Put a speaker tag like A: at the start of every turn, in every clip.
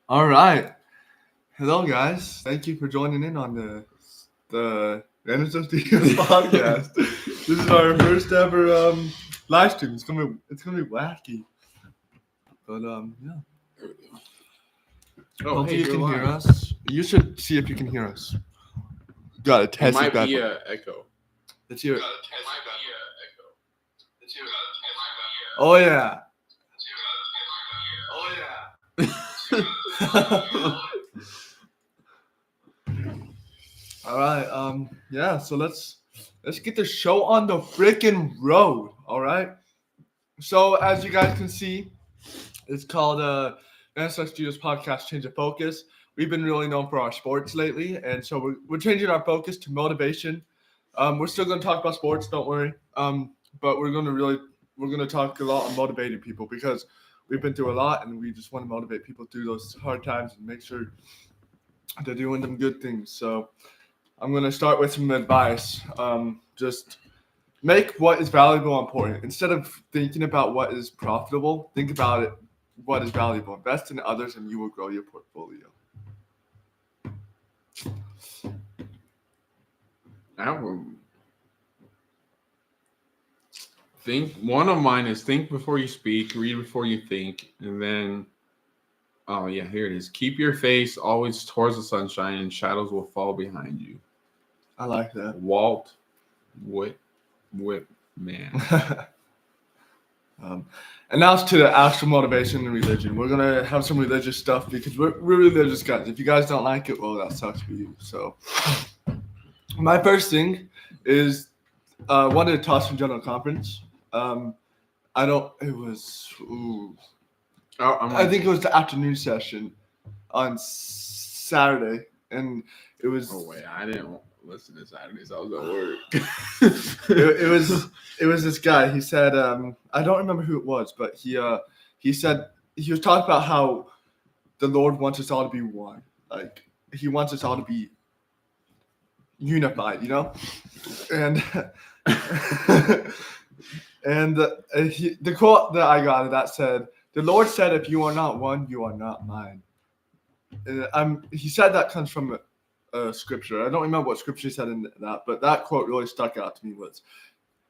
A: All right. Hello, guys. Thank you for joining in on the Random Studios podcast. This is our first ever live stream. It's gonna be wacky, but yeah.
B: Oh,
A: Hopefully
B: hey,
A: you
B: you're
A: can
B: live.
A: hear us. You should see if you can hear us. Got to
B: It
A: test
B: might
A: back.
B: be an echo.
A: Let's hear it. Oh yeah. Oh yeah. All right. Yeah. So let's get the show on the freaking road. All right. So as you guys can see, it's called NSX Studios Podcast Change of Focus. We've been really known for our sports lately, and so we're changing our focus to motivation. We're still going to talk about sports, don't worry. But we're going to talk a lot on motivating people because we've been through a lot, and we just want to motivate people through those hard times and make sure they're doing them good things. So I'm going to start with some advice. Just make what is valuable important. Instead of thinking about what is profitable, think about it. What is valuable? Invest in others, and you will grow your portfolio.
B: One of mine is think before you speak, read before you think, and then, oh yeah, here it is. Keep your face always towards the sunshine, and shadows will fall behind you.
A: I like that.
B: Walt Whitman.
A: And now it's to the actual motivation and religion. We're gonna have some religious stuff because we're religious guys. If you guys don't like it, well, that sucks for you. So, my first thing is wanted to toss from general conference. I don't. It was. I think it was the afternoon session on Saturday, and it was.
B: Oh wait, I didn't listen to Saturdays. I was at work.
A: it was this guy. He said, I don't remember who it was, but he said he was talking about how the Lord wants us all to be one. Like He wants us all to be unified, and and the quote that I got that said, "The Lord said, if you are not one, you are not mine." And he said that comes from scripture. I don't remember what scripture he said in that, but that quote really stuck out to me. Was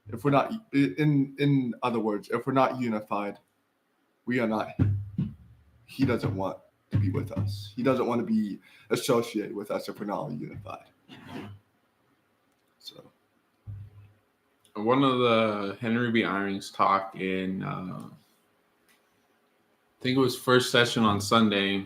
A: if we're not, in other words, if we're not unified, we are not. He doesn't want to be with us. He doesn't want to be associated with us if we're not unified. So,
B: one of the Henry B. Eyring's talk in, I think it was first session on Sunday.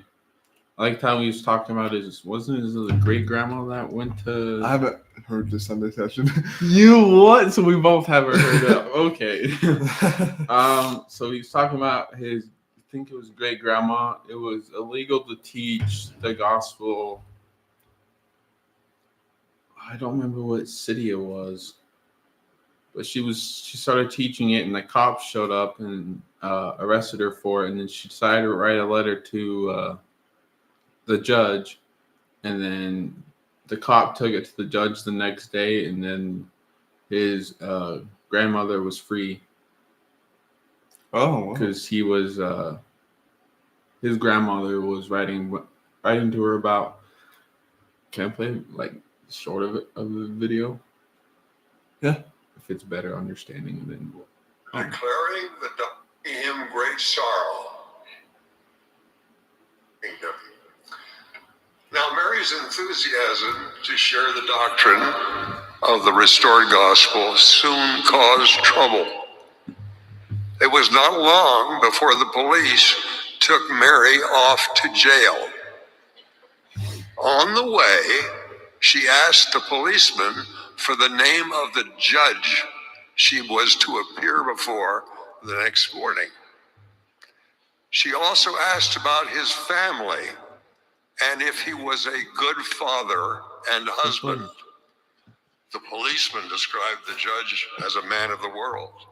B: I liked how he was talking about wasn't his great grandma that went to.
A: I haven't heard the Sunday session.
B: You what? So we both haven't heard it. Okay. So he's talking about I think it was great grandma. It was illegal to teach the gospel. I don't remember what city it was, but she started teaching it, and the cops showed up and arrested her for it, and then she decided to write a letter to the judge, and then the cop took it to the judge the next day, and then his grandmother was free.
A: Oh,
B: because he was his grandmother was writing to her about. Can I play like short of the video?
A: Yeah,
B: if it's better understanding than
C: declaring him great sorrow. Now, Mary's enthusiasm to share the doctrine of the restored gospel soon caused trouble. It was not long before the police took Mary off to jail. On the way, she asked the policeman for the name of the judge she was to appear before the next morning. She also asked about his family and if he was a good father and husband. The policeman described the judge as a man of the world.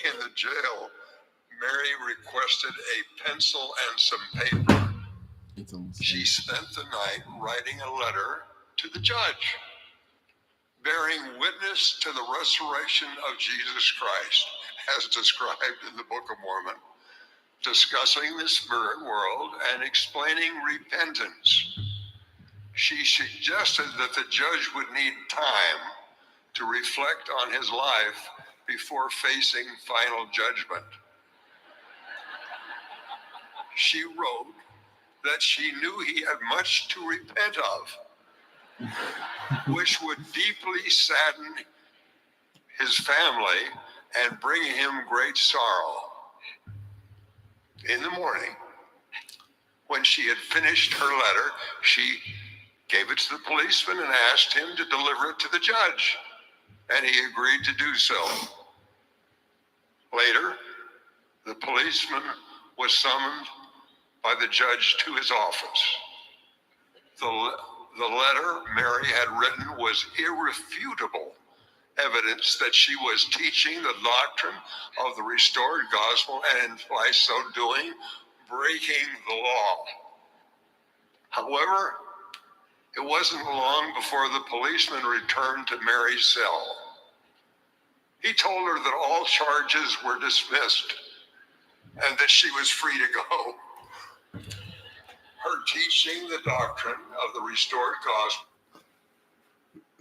C: In the jail, Mary requested a pencil and some paper. She spent the night writing a letter to the judge, bearing witness to the resurrection of Jesus Christ, as described in the Book of Mormon. discussing the spirit world and explaining repentance. She suggested that the judge would need time to reflect on his life before facing final judgment. She wrote that she knew he had much to repent of, which would deeply sadden his family and bring him great sorrow. In the morning, when she had finished her letter, she gave it to the policeman and asked him to deliver it to the judge, and he agreed to do so. Later, the policeman was summoned by the judge to his office. The letter Mary had written was irrefutable evidence that she was teaching the doctrine of the restored gospel and by so doing, breaking the law. However, it wasn't long before the policeman returned to Mary's cell. He told her that all charges were dismissed and that she was free to go. Her teaching the doctrine of the restored gospel.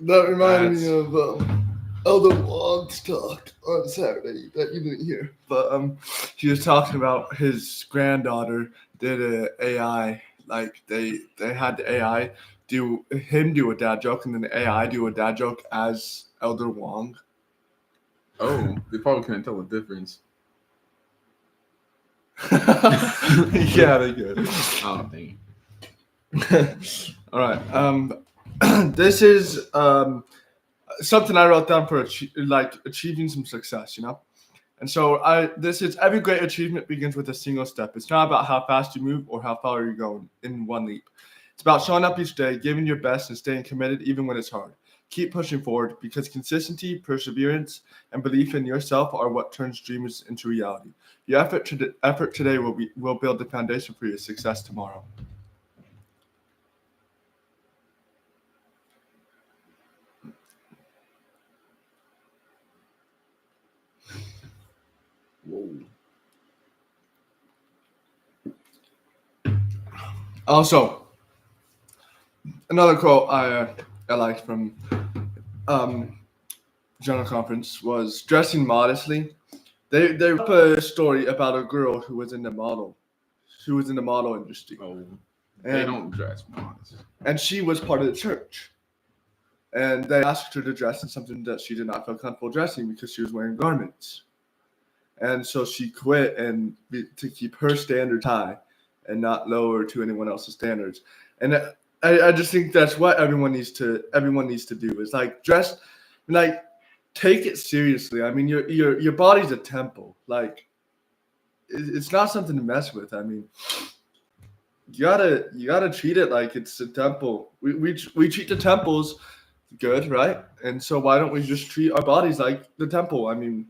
A: That reminded me of Elder Wong's talk on Saturday that you didn't hear. But he was talking about his granddaughter did an AI, like they had the AI do a dad joke and then the AI do a dad joke as Elder Wong.
B: Oh, they probably couldn't tell the difference.
A: Yeah, they could.
B: Oh, dang.
A: All right. This is something I wrote down for achieving some success, you know. And so this is every great achievement begins with a single step. It's not about how fast you move or how far you're going in one leap. It's about showing up each day, giving your best, and staying committed even when it's hard. Keep pushing forward because consistency, perseverance, and belief in yourself are what turns dreams into reality. Your effort today will build the foundation for your success tomorrow.
B: Whoa.
A: Also, another quote I liked from General Conference was dressing modestly. They wrote a story about a girl who was in the model industry.
B: Oh, they don't dress modest.
A: And she was part of the church. And they asked her to dress in something that she did not feel comfortable dressing because she was wearing garments. And so she quit to keep her standards high and not lower to anyone else's standards. And I just think that's what everyone needs to do is like dress, like take it seriously. I mean, your body's a temple. Like it's not something to mess with. I mean, you gotta treat it like it's a temple. We treat the temples good, right? And so why don't we just treat our bodies like the temple? I mean,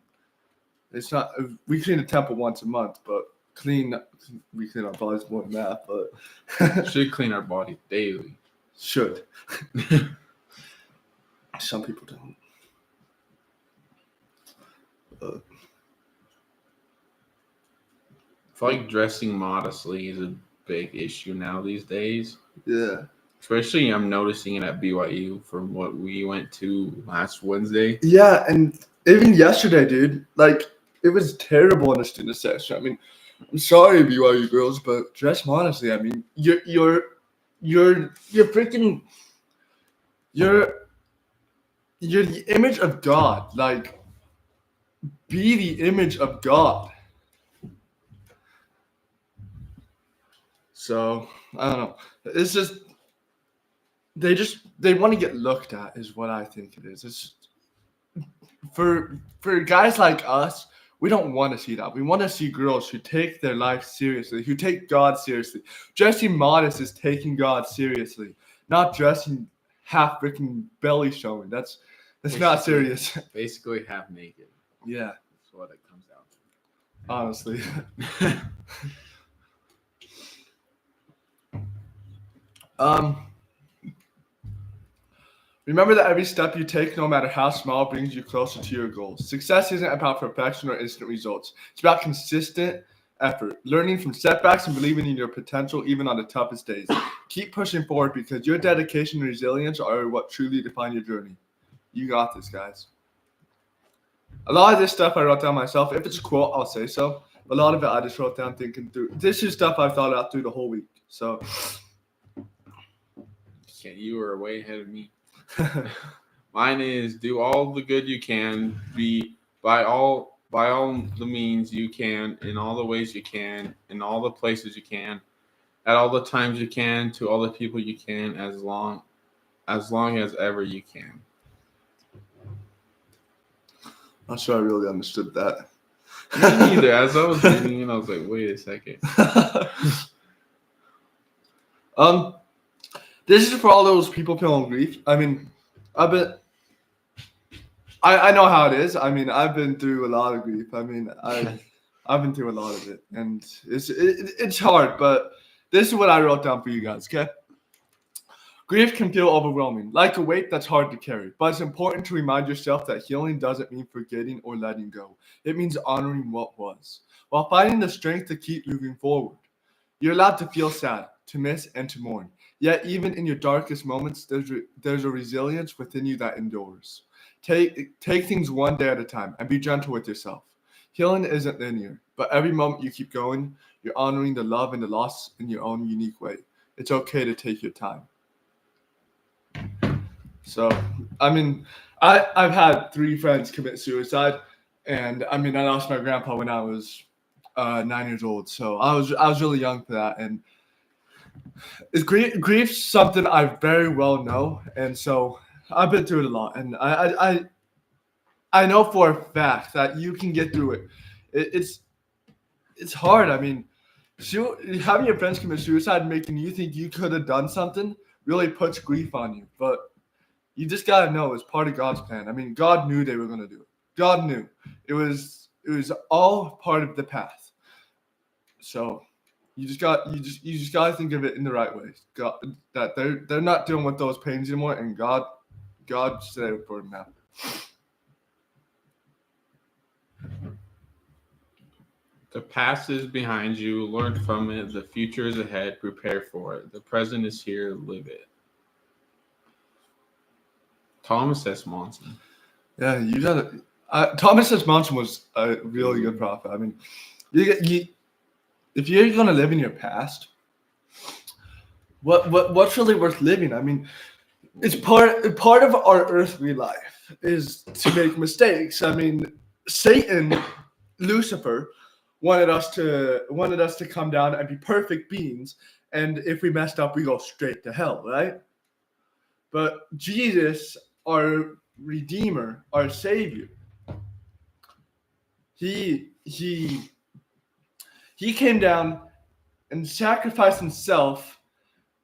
A: it's not. We clean the temple once a month, but we clean our bodies more than that. But
B: should clean our body daily.
A: Should. Some people don't.
B: I feel like dressing modestly is a big issue now these days.
A: Yeah.
B: Especially I'm noticing it at BYU from what we went to last Wednesday.
A: Yeah, and even yesterday, dude, like it was terrible in the student section. I mean, I'm sorry, BYU girls, but dress modestly. I mean, you're freaking you're the image of God. Like, be the image of God. So I don't know. It's just they want to get looked at is what I think it is. It's for guys like us, we don't want to see that. We want to see girls who take their life seriously, who take God seriously. Dressing modest is taking God seriously, not dressing half freaking belly showing. That's not serious.
B: Basically half naked.
A: Yeah.
B: That's what it comes down to.
A: Honestly. Remember that every step you take, no matter how small, brings you closer to your goals. Success isn't about perfection or instant results. It's about consistent effort, learning from setbacks and believing in your potential even on the toughest days. Keep pushing forward because your dedication and resilience are what truly define your journey. You got this, guys. A lot of this stuff I wrote down myself. If it's a quote, I'll say so. A lot of it I just wrote down thinking through. This is stuff I've thought out through the whole week. So
B: Yeah, you were way ahead of me. Mine is do all the good you can, be by all the means you can, in all the ways you can, in all the places you can, at all the times you can, to all the people you can, as long as ever you can.
A: not sure I really understood that.
B: Me neither. As I was reading it, I was like, wait a second.
A: This is for all those people feeling grief. I mean, I know how it is. I mean, I've been through a lot of grief. I mean, I've been through a lot of it, and it's hard. But this is what I wrote down for you guys. Okay. Grief can feel overwhelming, like a weight that's hard to carry, but it's important to remind yourself that healing doesn't mean forgetting or letting go. It means honoring what was, while finding the strength to keep moving forward. You're allowed to feel sad, to miss, and to mourn. Yet, even in your darkest moments, there's a resilience within you that endures. Take things one day at a time and be gentle with yourself. Healing isn't linear, but every moment you keep going, you're honoring the love and the loss in your own unique way. It's okay to take your time. So, I mean, I've had 3 friends commit suicide, and I mean, I lost my grandpa when I was 9 years old, so I was really young for that. And grief's something I very well know, and so I've been through it a lot, and I know for a fact that you can get through it. It's hard. I mean, having your friends commit suicide and making you think you could have done something really puts grief on you, but you just gotta know it's part of God's plan. I mean, God knew they were gonna do it. God knew it was all part of the path. So you just gotta think of it in the right way. God, that they're not dealing with those pains anymore, and God said it for them now.
B: The past is behind you. Learn from it. The future is ahead. Prepare for it. The present is here. Live it. Thomas S. Monson.
A: Yeah, you gotta. Thomas S. Monson was a really good prophet. I mean, if you're gonna live in your past, what's really worth living? I mean, it's part of our earthly life is to make mistakes. I mean, Satan, Lucifer, wanted us to come down and be perfect beings, and if we messed up, we go straight to hell, right? But Jesus, our Redeemer, our Savior, he came down and sacrificed himself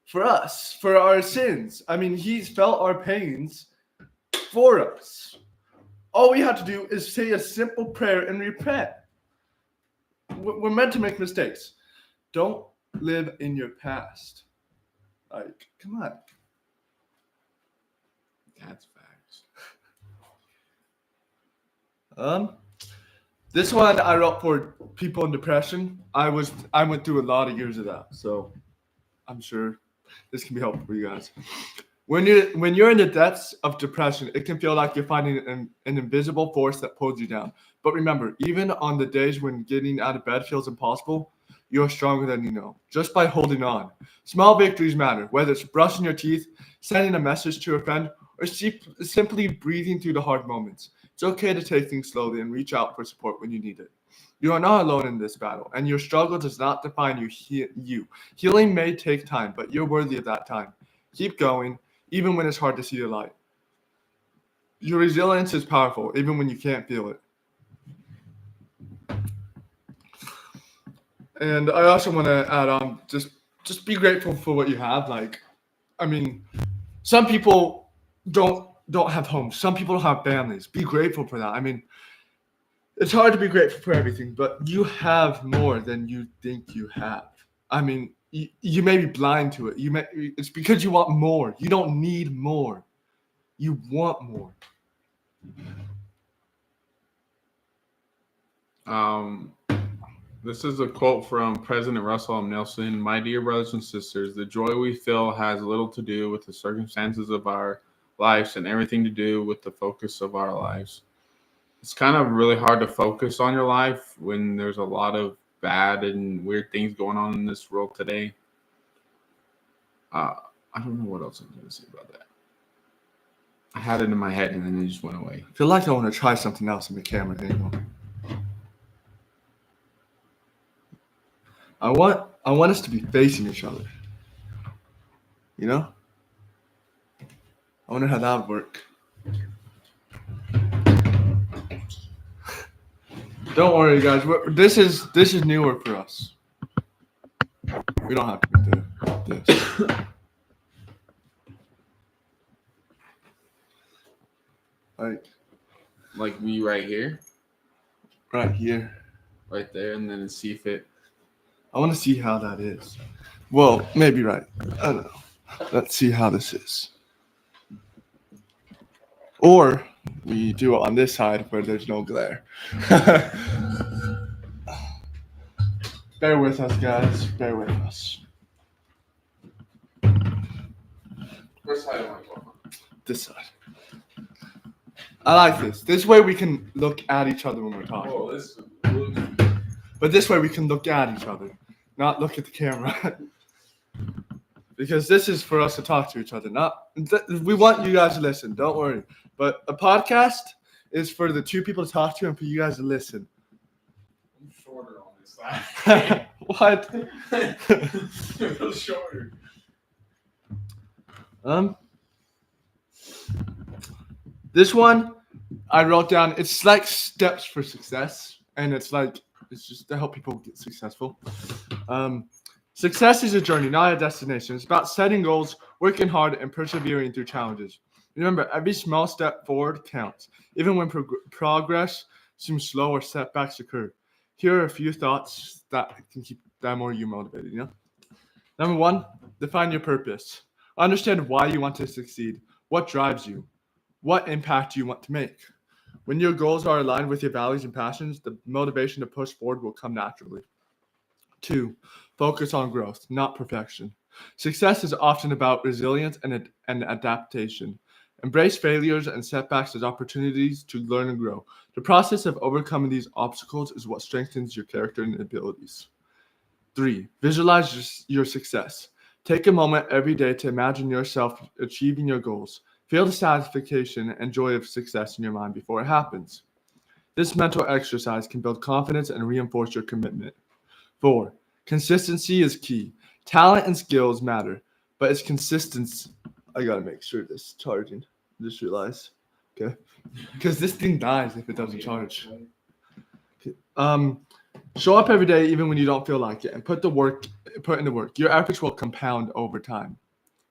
A: for us, for our sins. I mean, he's felt our pains for us. All we have to do is say a simple prayer and repent. We're meant to make mistakes. Don't live in your past. Like, come on.
B: That's facts.
A: This one I wrote for people in depression. I went through a lot of years of that, so I'm sure this can be helpful for you guys. When you're in the depths of depression, it can feel like you're finding an invisible force that pulls you down. But remember, even on the days when getting out of bed feels impossible, you're stronger than you know, just by holding on. Small victories matter, whether it's brushing your teeth, sending a message to a friend, or simply breathing through the hard moments. It's okay to take things slowly and reach out for support when you need it. You are not alone in this battle, and your struggle does not define you. Healing may take time, but you're worthy of that time. Keep going, even when it's hard to see the light. Your resilience is powerful, even when you can't feel it. And I also want to add on, just be grateful for what you have. Like, I mean, some people don't have homes. Some people don't have families. Be grateful for that. I mean, it's hard to be grateful for everything, but you have more than you think you have. I mean, you may be blind to it. It's because you want more. You don't need more. You want more.
B: This is a quote from President Russell M. Nelson. My dear brothers and sisters, the joy we feel has little to do with the circumstances of our lives and everything to do with the focus of our lives. It's kind of really hard to focus on your life when there's a lot of bad and weird things going on in this world today. I don't know what else I'm going to say about that. I had it in my head and then it just went away.
A: I feel like I want to try something else in the camera angle. I want us to be facing each other. You know? I wonder how that would work. Don't worry, guys. This is newer for us. We don't have to do this.
B: Like me right here,
A: right here,
B: right there, and then see if it.
A: I want to see how that is. Well, maybe right. I don't know. Let's see how this is. Or we do it on this side where there's no glare. Bear with us, guys. Bear with us.
B: Which side am I going on?
A: This side. I like this. This way we can look at each other when we're talking.
B: Oh, this.
A: But this way we can look at each other, not look at the camera. Because this is for us to talk to each other. We want you guys to listen. Don't worry. But a podcast is for the two people to talk to and for you guys to listen.
B: I'm shorter on this side.
A: What?
B: A little shorter.
A: This one I wrote down. It's like steps for success, and it's just to help people get successful. Success is a journey, not a destination. It's about setting goals, working hard, and persevering through challenges. Remember, every small step forward counts, even when progress seems slow or setbacks occur. Here are a few thoughts that can keep that more you motivated. Number one, define your purpose. Understand why you want to succeed. What drives you? What impact do you want to make? When your goals are aligned with your values and passions, the motivation to push forward will come naturally. 2, focus on growth, not perfection. Success is often about resilience and adaptation. Embrace failures and setbacks as opportunities to learn and grow. The process of overcoming these obstacles is what strengthens your character and abilities. 3, visualize your success. Take a moment every day to imagine yourself achieving your goals. Feel the satisfaction and joy of success in your mind before it happens. This mental exercise can build confidence and reinforce your commitment. 4, consistency is key. Talent and skills matter, but it's consistency. I gotta make sure this is charging. Just realized. Okay. Because this thing dies if it doesn't charge. Show up every day even when you don't feel like it and put in the work. Your efforts will compound over time.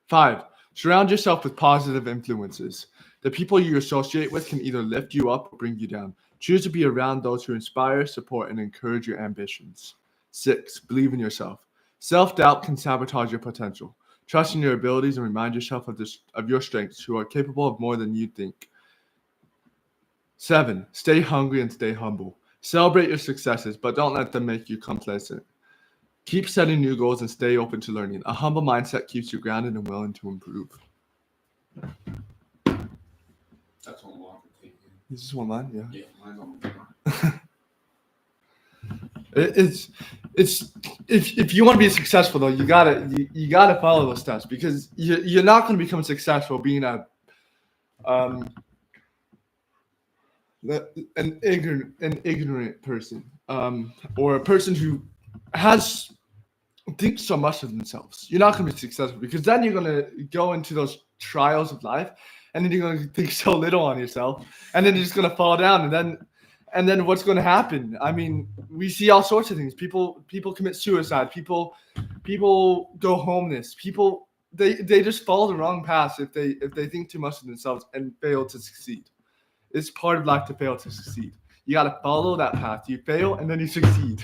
A: 5, surround yourself with positive influences. The people you associate with can either lift you up or bring you down. Choose to be around those who inspire, support, and encourage your ambitions. 6, believe in yourself. Self-doubt can sabotage your potential. Trust in your abilities and remind yourself of your strengths. You are capable of more than you think. 7, stay hungry and stay humble. Celebrate your successes, but don't let them make you complacent. Keep setting new goals and stay open to learning. A humble mindset keeps you grounded and willing to improve.
B: That's one line for taking.
A: This is one line, yeah.
B: Yeah, mine's on the line.
A: It's if you want to be successful though, you gotta follow those steps because you're not going to become successful being an ignorant person or a person who thinks so much of themselves. You're not going to be successful because then you're going to go into those trials of life and then you're going to think so little on yourself and then you're just going to fall down and then what's going to happen? I mean, we see all sorts of things. People commit suicide. People go homeless. People they just follow the wrong path if they think too much of themselves and fail to succeed. It's part of life to fail to succeed. You got to follow that path. You fail and then you succeed.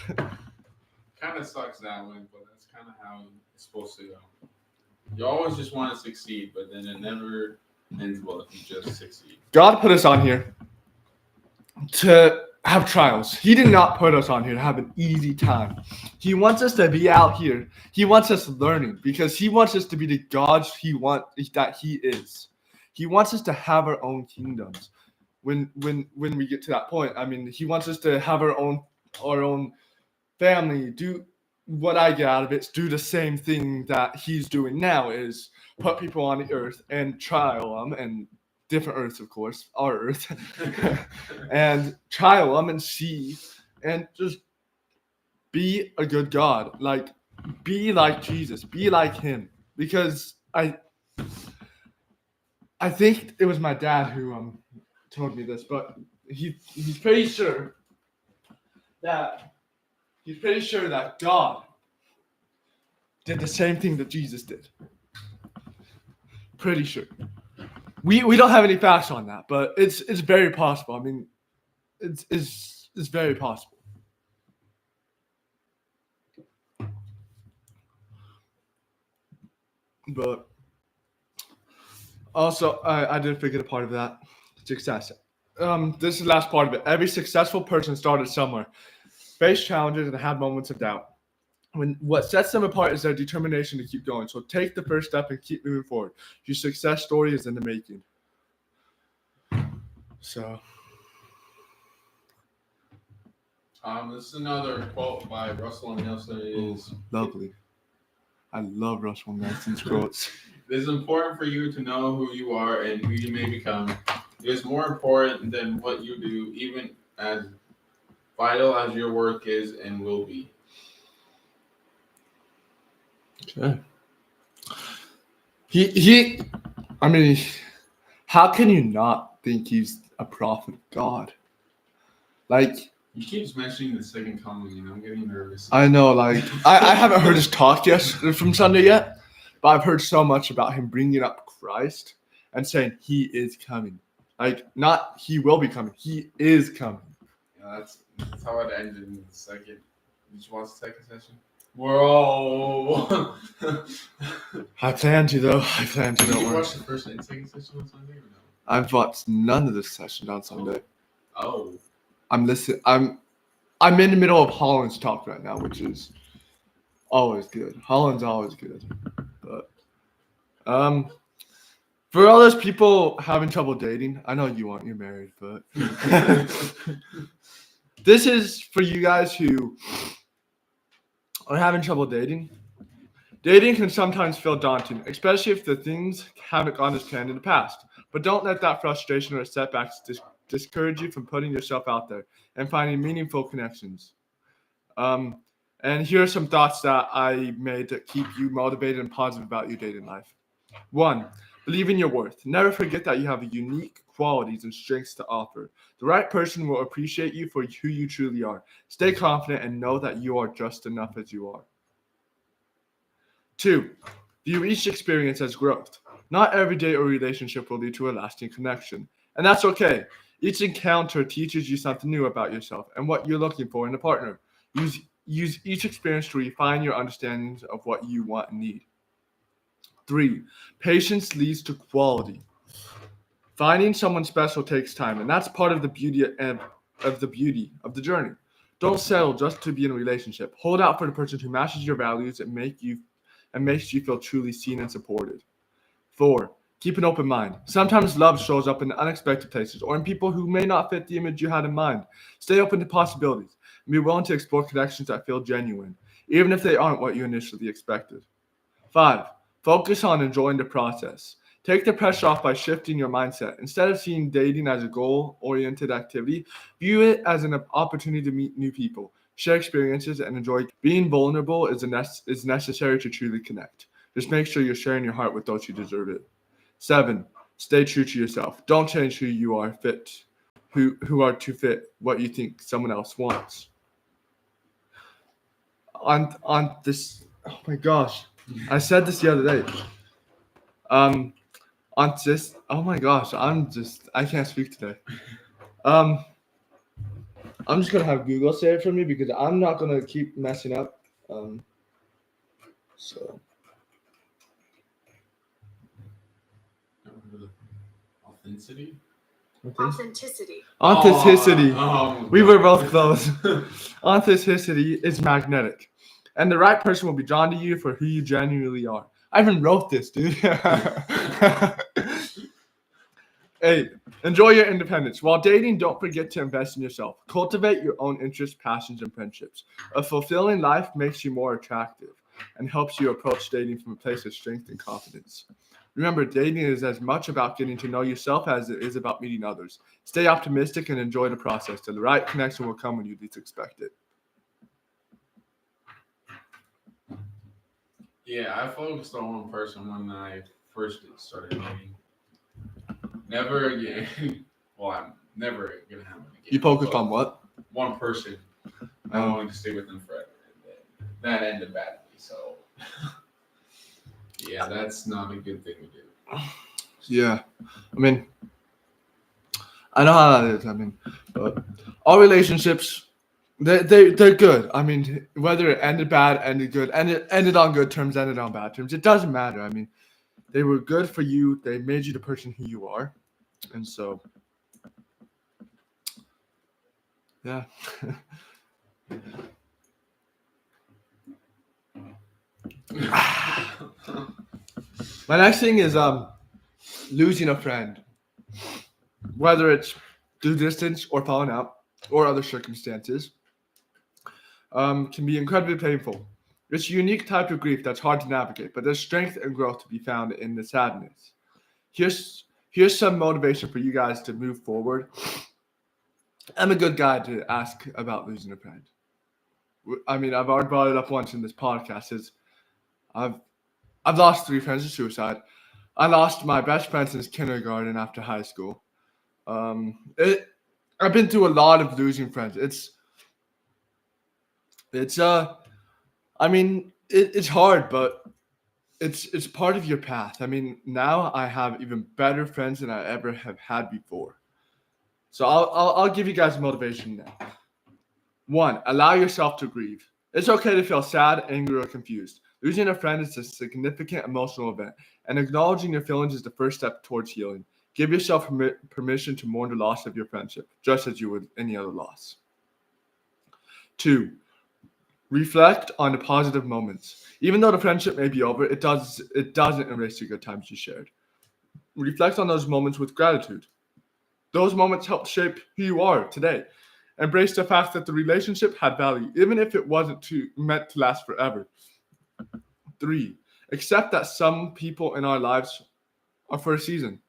B: Kind of sucks that way, but that's kind of how it's supposed to go. You always just want to succeed, but then it never ends well if you just succeed.
A: God put us on here to have trials. He did not put us on here to have an easy time. He wants us to be out here. He wants us learning because he wants us to be the gods that he is. He wants us to have our own kingdoms. When we get to that point, I mean, he wants us to have our own family. Do what I get out of it is do the same thing that he's doing now, is put people on the earth and trial them, and different earths, of course, our earth, and trial them and see, and just be a good God. Like, be like Jesus, be like him. Because I think it was my dad who told me this, but he's pretty sure that God did the same thing that Jesus did. Pretty sure. We don't have any facts on that, but it's very possible. I mean, it's very possible. But also, I did forget a part of that. Success. This is the last part of it. Every successful person started somewhere, faced challenges, and had moments of doubt. What sets them apart is their determination to keep going. So take the first step and keep moving forward. Your success story is in the making. So,
B: this is another quote by Russell Nelson. It is
A: lovely. I love Russell Nelson's quotes.
B: It is important for you to know who you are and who you may become. It is more important than what you do, even as vital as your work is and will be.
A: Okay. I mean, how can you not think he's a prophet of God? Like,
B: he keeps mentioning the second coming, and I'm getting nervous.
A: I know, like, I haven't heard his talk from Sunday yet, but I've heard so much about him bringing up Christ and saying he is coming. Like, not he will be coming, he is coming.
B: Yeah, that's how it ended in the second. Did you watch the second session? Whoa!
A: I plan to, though. Don't
B: Did you
A: worry.
B: watch the first and second session on Sunday or no?
A: I've watched none of the sessions on Sunday.
B: Oh.
A: I'm listening. I'm in the middle of Holland's talk right now, which is always good. Holland's always good. But for all those people having trouble dating, I know you aren't. You're married, but this is for you guys who are having trouble dating. Dating can sometimes feel daunting, especially if the things haven't gone as planned in the past. But don't let that frustration or setbacks discourage you from putting yourself out there and finding meaningful connections. And here are some thoughts that I made to keep you motivated and positive about your dating life. 1, believe in your worth. Never forget that you have unique qualities and strengths to offer. The right person will appreciate you for who you truly are. Stay confident and know that you are just enough as you are. 2, view each experience as growth. Not every date or relationship will lead to a lasting connection, and that's okay. Each encounter teaches you something new about yourself and what you're looking for in a partner. Use each experience to refine your understandings of what you want and need. 3, patience leads to quality. Finding someone special takes time, and that's part of the beauty of the journey. Don't settle just to be in a relationship. Hold out for the person who matches your values and makes you feel truly seen and supported. 4, keep an open mind. Sometimes love shows up in unexpected places or in people who may not fit the image you had in mind. Stay open to possibilities and be willing to explore connections that feel genuine, even if they aren't what you initially expected. 5, focus on enjoying the process. Take the pressure off by shifting your mindset. Instead of seeing dating as a goal-oriented activity, view it as an opportunity to meet new people, share experiences, and enjoy. Being vulnerable is necessary to truly connect. Just make sure you're sharing your heart with those who deserve it. 7, stay true to yourself. Don't change who you are who are to fit what you think someone else wants. On this, oh my gosh, I said this the other day. On this, oh my gosh, I can't speak today. I'm just gonna have Google say it for me because I'm not gonna keep messing up. So.
B: Authenticity?
D: Authenticity.
A: Authenticity. We were both
B: okay.
A: close. Authenticity is magnetic, and the right person will be drawn to you for who you genuinely are. I even wrote this, dude. 8. Enjoy your independence. While dating, don't forget to invest in yourself. Cultivate your own interests, passions, and friendships. A fulfilling life makes you more attractive and helps you approach dating from a place of strength and confidence. Remember, dating is as much about getting to know yourself as it is about meeting others. Stay optimistic and enjoy the process. The right connection will come when you least expect it.
B: Yeah, I focused on one person when I first started dating. Never again. Well, I'm never gonna have it again.
A: You focused
B: but
A: on what?
B: one person. I wanted to stay with them forever. And that ended badly. So, yeah, that's not a good thing to do.
A: Yeah. I mean, I know how that is. I mean, but all relationships, they're good. I mean, whether it ended bad, ended good, ended on good terms, ended on bad terms, it doesn't matter. I mean, they were good for you. They made you the person who you are. And so, yeah. My next thing is losing a friend. Whether it's through distance or falling out or other circumstances, can be incredibly painful. It's a unique type of grief that's hard to navigate, but there's strength and growth to be found in the sadness. Here's some motivation for you guys to move forward. I'm a good guy to ask about losing a friend. I mean, I've already brought it up once in this podcast. Is I've lost 3 friends to suicide. I lost my best friend since kindergarten after high school. I've been through a lot of losing friends. It's hard, but it's part of your path. I mean, now I have even better friends than I ever have had before. So I'll give you guys motivation now. 1, allow yourself to grieve. It's okay to feel sad, angry, or confused. Losing a friend is a significant emotional event, and acknowledging your feelings is the first step towards healing. Give yourself permission to mourn the loss of your friendship, just as you would any other loss. 2, reflect on the positive moments. Even though the friendship may be over, it doesn't erase the good times you shared. Reflect on those moments with gratitude. Those moments helped shape who you are today. Embrace the fact that the relationship had value, even if it wasn't meant to last forever. 3, accept that some people in our lives are for a season.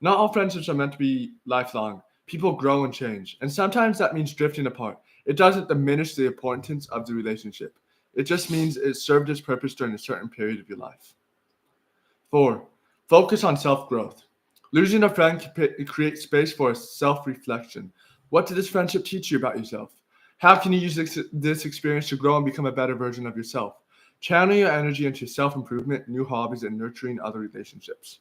A: Not all friendships are meant to be lifelong. People grow and change, and sometimes that means drifting apart. It doesn't diminish the importance of the relationship. It just means it served its purpose during a certain period of your life. 4, focus on self-growth. Losing a friend can create space for self-reflection. What did this friendship teach you about yourself? How can you use this experience to grow and become a better version of yourself? Channel your energy into self-improvement, new hobbies, and nurturing other relationships.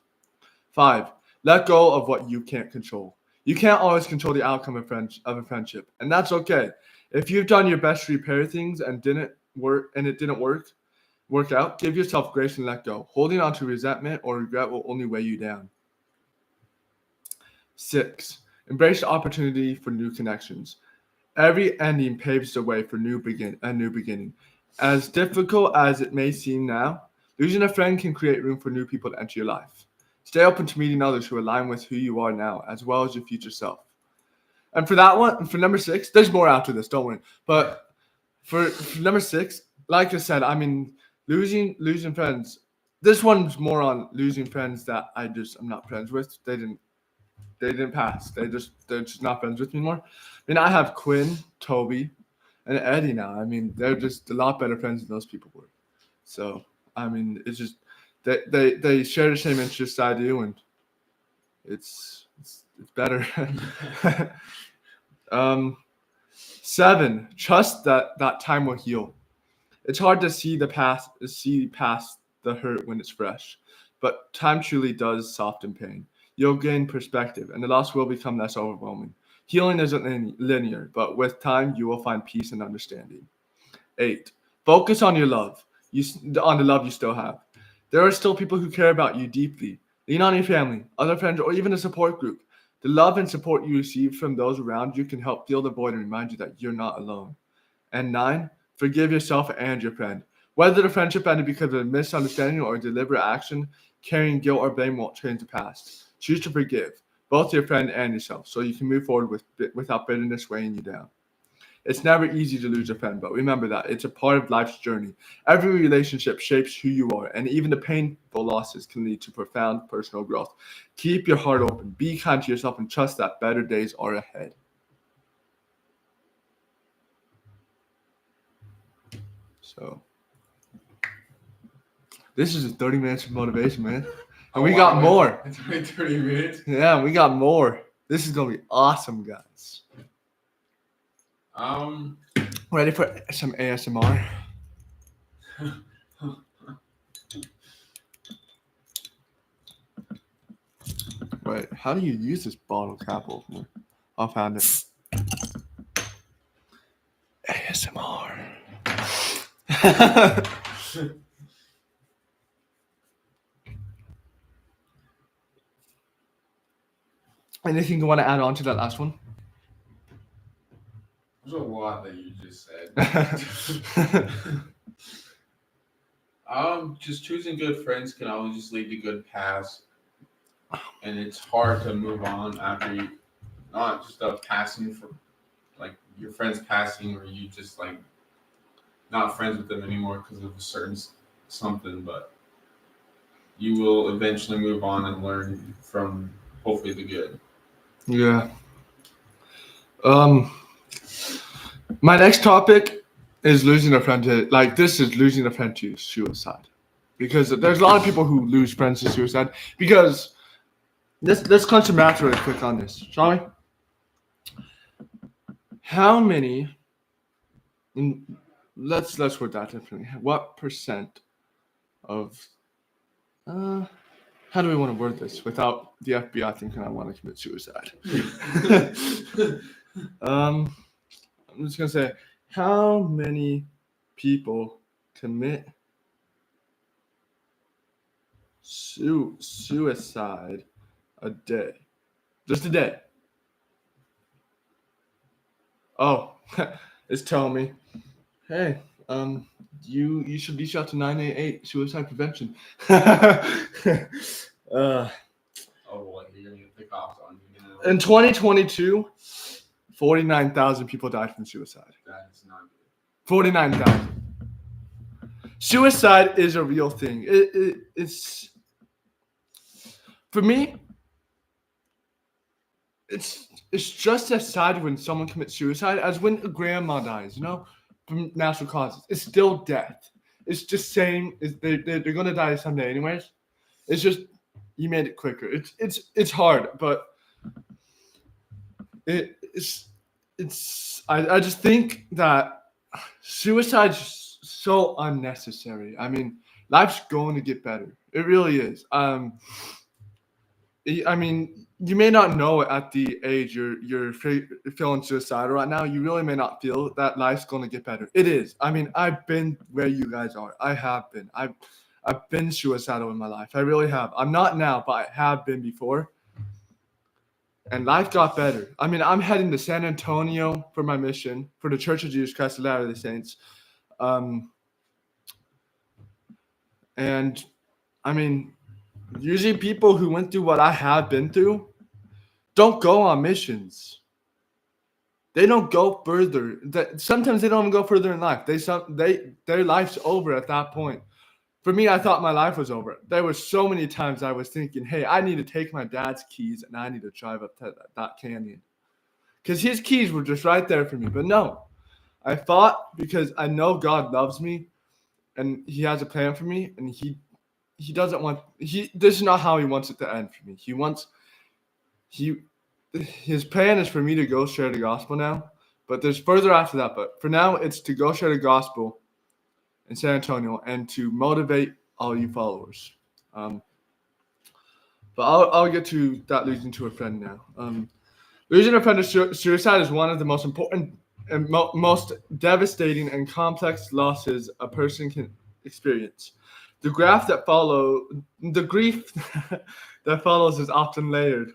A: 5, let go of what you can't control. You can't always control the outcome of a friendship, and that's okay. If you've done your best to repair things and it didn't work out, give yourself grace and let go. Holding on to resentment or regret will only weigh you down. 6, embrace the opportunity for new connections. Every ending paves the way for a new beginning. As difficult as it may seem now, losing a friend can create room for new people to enter your life. Stay open to meeting others who align with who you are now, as well as your future self. And for number 6, there's more after this, don't worry. But for number 6, like I said, I mean, losing friends. This one's more on losing friends that I'm not friends with. They didn't pass. They're just not friends with me anymore. I mean, I have Quinn, Toby, and Eddie now. I mean, they're just a lot better friends than those people were. So, I mean, it's just they share the same interests I do, and it's better. 7, trust that time will heal. It's hard to see past the hurt when it's fresh, but time truly does soften pain. You'll gain perspective, and the loss will become less overwhelming. Healing isn't linear, but with time, you will find peace and understanding. 8, focus on your love. On the love you still have. There are still people who care about you deeply. Lean on your family, other friends, or even a support group. The love and support you receive from those around you can help fill the void and remind you that you're not alone. And 9, forgive yourself and your friend. Whether the friendship ended because of a misunderstanding or deliberate action, carrying guilt or blame won't change the past. Choose to forgive, both your friend and yourself, so you can move forward without bitterness weighing you down. It's never easy to lose a friend, but remember that it's a part of life's journey. Every relationship shapes who you are, and even the painful losses can lead to profound personal growth. Keep your heart open, be kind to yourself, and trust that better days are ahead. So, this is 30 minutes of motivation, man. And we got more.
B: It's only 30 minutes.
A: Yeah, we got more. This is going to be awesome, guys. Ready for some ASMR? Wait, how do you use this bottle cap opener? I found it. ASMR. Anything you want to add on to that last one?
B: There's a lot that you just said. Just choosing good friends can always just lead to good paths, and it's hard to move on after you, not just passing for, like your friends passing, or you just like not friends with them anymore because of a certain something, but you will eventually move on and learn from hopefully the good.
A: Yeah. My next topic is losing a friend to, this is losing a friend to suicide. Because there's a lot of people who lose friends to suicide. Because let's crunch some math really quick on this, shall we? How many, let's word that differently. What percent of, how do we want to word this without the FBI thinking I want to commit suicide? I'm just going to say, how many people commit suicide a day? Just a day. Oh, it's telling me, hey, you should reach out to 988 suicide prevention.
B: Oh boy, you're gonna get the cops on you.
A: In 2022, 49,000 people died from suicide.
B: That is not good.
A: 49,000. Suicide is a real thing. It's for me. It's just as sad when someone commits suicide as when a grandma dies. From natural causes. It's still death. It's just saying they're gonna die someday anyways. It's just you made it quicker. It's hard, but it's I just think that suicide's so unnecessary. I mean, life's going to get better. It really is. I mean, you may not know at the age you're feeling suicidal right now. You really may not feel that life's going to get better. It is. I mean, I've been where you guys are. I have been. I've been suicidal in my life. I really have. I'm not now, but I have been before. And life got better. I mean, I'm heading to San Antonio for my mission for the Church of Jesus Christ of Latter-day Saints. And I mean, usually people who went through what I have been through don't go on missions. They don't go further. Sometimes they don't even go further in life. Their life's over at that point. For me, I thought my life was over. There were so many times I was thinking, hey, I need to take my dad's keys and I need to drive up to that canyon. Because his keys were just right there for me. But no, I fought because I know God loves me and he has a plan for me. And he doesn't want, this is not how he wants it to end for me. His plan is for me to go share the gospel now. But there's further after that. But for now, it's to go share the gospel in San Antonio and to motivate all you followers. But I'll get to that losing to a friend now. Losing a friend to suicide is one of the most important and most devastating and complex losses a person can experience. The grief that follows is often layered.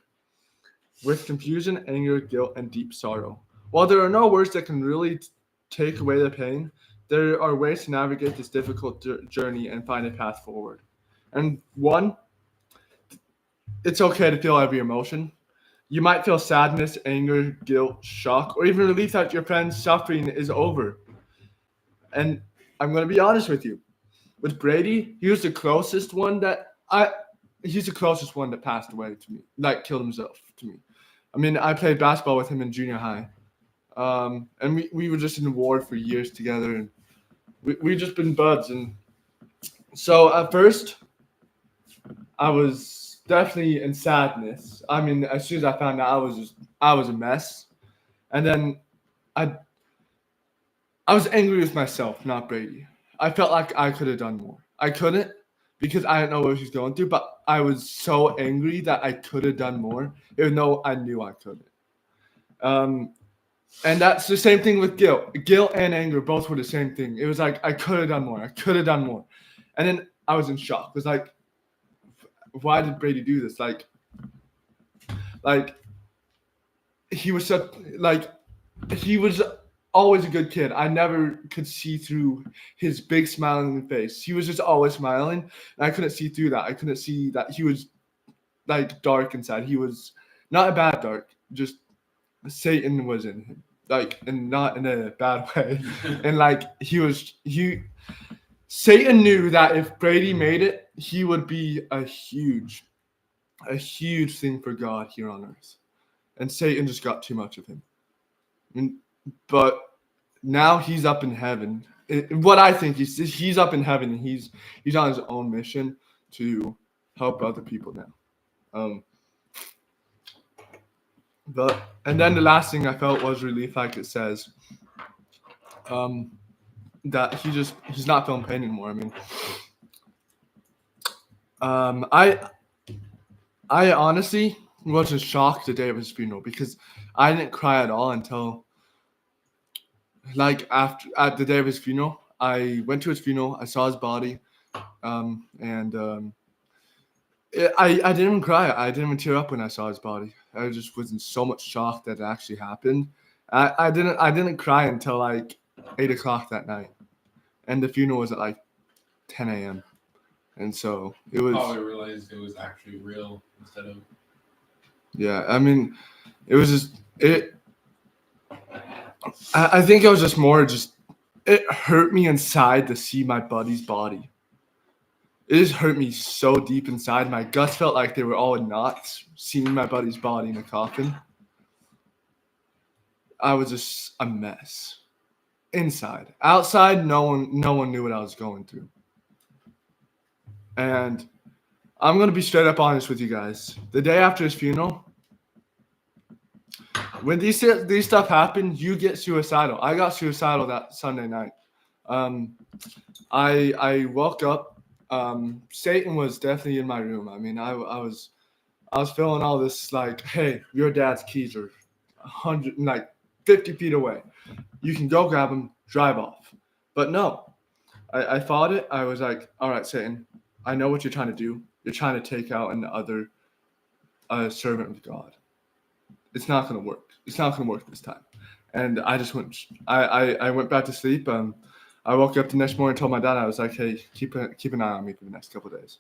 A: with confusion, anger, guilt, and deep sorrow. While there are no words that can really take away the pain, there are ways to navigate this difficult journey and find a path forward. And one, it's okay to feel every emotion. You might feel sadness, anger, guilt, shock, or even relief that your friend's suffering is over. And I'm going to be honest with you. With Brady, he was the closest one he's the closest one that passed away to me, like killed himself to me. I mean, I played basketball with him in junior high. And we were just in the ward for years together, and we just been buds. And so at first, I was definitely in sadness. I mean, as soon as I found out, I was a mess. And then I was angry with myself, not Brady. I felt like I could have done more. I couldn't because I didn't know what he was going through, but I was so angry that I could have done more, even though I knew I couldn't. And that's the same thing with guilt. Guilt and anger both were the same thing. It was like, I could have done more. I could have done more. And then I was in shock. It was like, why did Brady do this? Like he was such, he was always a good kid. I never could see through his big smiling face. He was just always smiling, and I couldn't see through that. I couldn't see that he was like dark inside. He was not a bad dark, just Satan was in him, and not in a bad way. And Satan knew that if Brady made it, he would be a huge thing for God here on earth. And Satan just got too much of him. But now he's up in heaven. What I think he's up in heaven, and he's on his own mission to help other people now. And then the last thing I felt was relief, like it says, that he's not feeling pain anymore. I mean, I honestly was just shocked the day of his funeral because I didn't cry at all until at the day of his funeral. I went to his funeral, I saw his body, I didn't even cry. I didn't even tear up when I saw his body. I just was in so much shock that it actually happened. I didn't cry until 8:00 that night, and the funeral was at 10 a.m. And so it was.
B: Probably realized it was actually real instead of.
A: Yeah, I mean, it was just it. I think it was just more it hurt me inside to see my buddy's body. It just hurt me so deep inside. My guts felt like they were all in knots seeing my buddy's body in a coffin. I was just a mess. Inside. Outside, no one knew what I was going through. And I'm going to be straight up honest with you guys. The day after his funeral, when these stuff happen, you get suicidal. I got suicidal that Sunday night. I woke up. Satan was definitely in my room. I mean, I was feeling all this hey, your dad's keys are 50 feet away. You can go grab them, drive off. But no, I fought it. I was like, all right, Satan, I know what you're trying to do. You're trying to take out another servant of God. It's not going to work. It's not going to work this time. And I just went. I went back to sleep. I woke up the next morning and told my dad, I was like, hey, keep an eye on me for the next couple of days.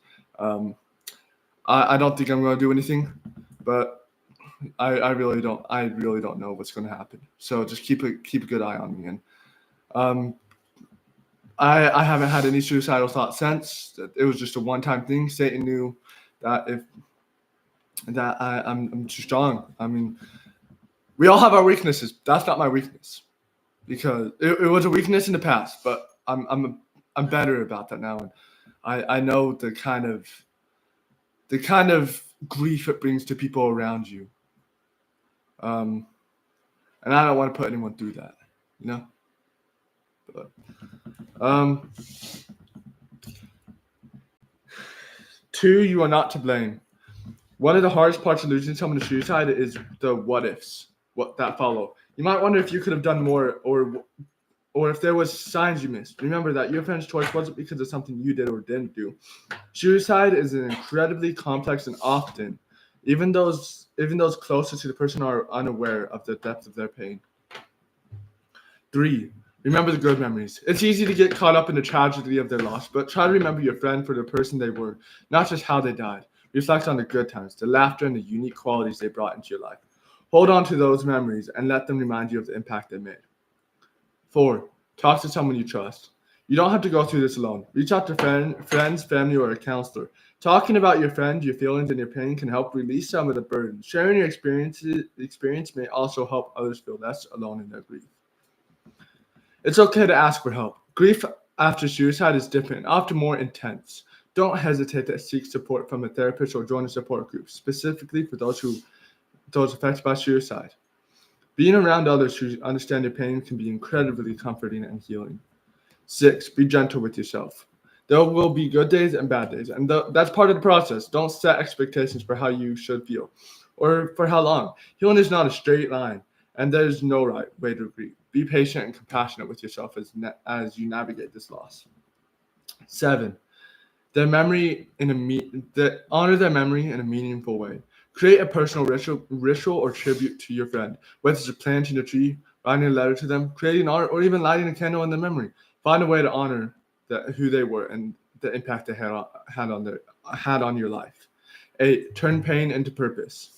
A: I don't think I'm going to do anything, but I really don't know what's going to happen. So just keep a good eye on me. And I haven't had any suicidal thoughts since. It was just a one-time thing. Satan knew that I'm too strong. I mean, we all have our weaknesses. That's not my weakness, because it was a weakness in the past. But I'm better about that now, and I know the kind of grief it brings to people around you. And I don't want to put anyone through that, you know. But, 2, you are not to blame. One of the hardest parts of losing someone to suicide is the what ifs, what that follow. You might wonder if you could have done more, or if there was signs you missed. Remember that your friend's choice wasn't because of something you did or didn't do. Suicide is an incredibly complex and often Even those closest to the person are unaware of the depth of their pain. 3. Remember the good memories. It's easy to get caught up in the tragedy of their loss, but try to remember your friend for the person they were, not just how they died. Reflect on the good times, the laughter, and the unique qualities they brought into your life. Hold on to those memories and let them remind you of the impact they made. 4. Talk to someone you trust. You don't have to go through this alone. Reach out to friends, family, or a counselor. Talking about your friend, your feelings, and your pain can help release some of the burden. Sharing your experience may also help others feel less alone in their grief. It's okay to ask for help. Grief after suicide is different, often more intense. Don't hesitate to seek support from a therapist or join a support group, specifically for those affected by suicide. Being around others who understand your pain can be incredibly comforting and healing. 6. Be gentle with yourself. There will be good days and bad days, and that's part of the process. Don't set expectations for how you should feel or for how long. Healing is not a straight line, and there's no right way to grieve. Be patient and compassionate with yourself as you navigate this loss. 7. Honor their memory in a meaningful way. Create a personal ritual or tribute to your friend, whether it's planting a tree, writing a letter to them, creating art, or even lighting a candle in their memory. Find a way to honor who they were and the impact they had on your life. 8. Turn pain into purpose.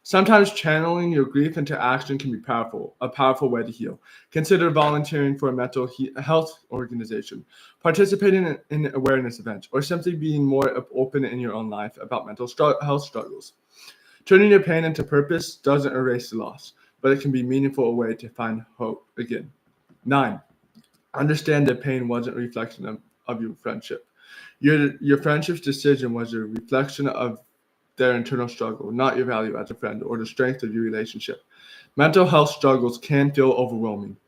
A: Sometimes channeling your grief into action can be a powerful way to heal. Consider volunteering for a mental health organization, participating in awareness events, or simply being more open in your own life about mental health struggles. Turning your pain into purpose doesn't erase the loss, but it can be a meaningful way to find hope again. 9. Understand that pain wasn't a reflection of your friendship. Your friendship's decision was a reflection of their internal struggle, not your value as a friend or the strength of your relationship. Mental health struggles can feel overwhelming,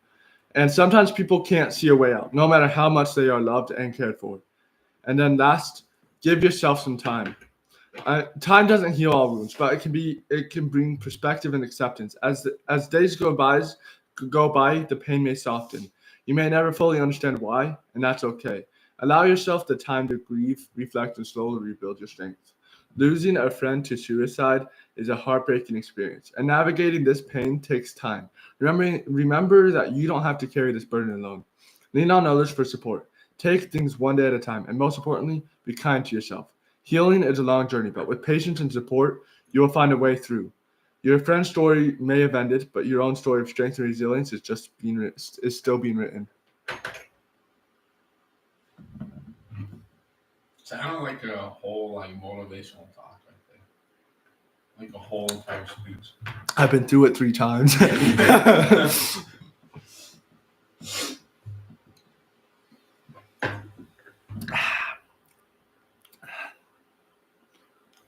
A: and sometimes people can't see a way out, no matter how much they are loved and cared for. And then last, give yourself some time. Time doesn't heal all wounds, but it can bring perspective and acceptance. As days go by, the pain may soften. You may never fully understand why, and that's okay. Allow yourself the time to grieve, reflect, and slowly rebuild your strength. Losing a friend to suicide is a heartbreaking experience, and navigating this pain takes time. Remember that you don't have to carry this burden alone. Lean on others for support. Take things one day at a time, and most importantly, be kind to yourself. Healing is a long journey, but with patience and support, you will find a way through. Your friend's story may have ended, but your own story of strength and resilience is still being written.
B: Sounded like a whole motivational talk right there. Like a whole entire speech.
A: I've been through it 3 times.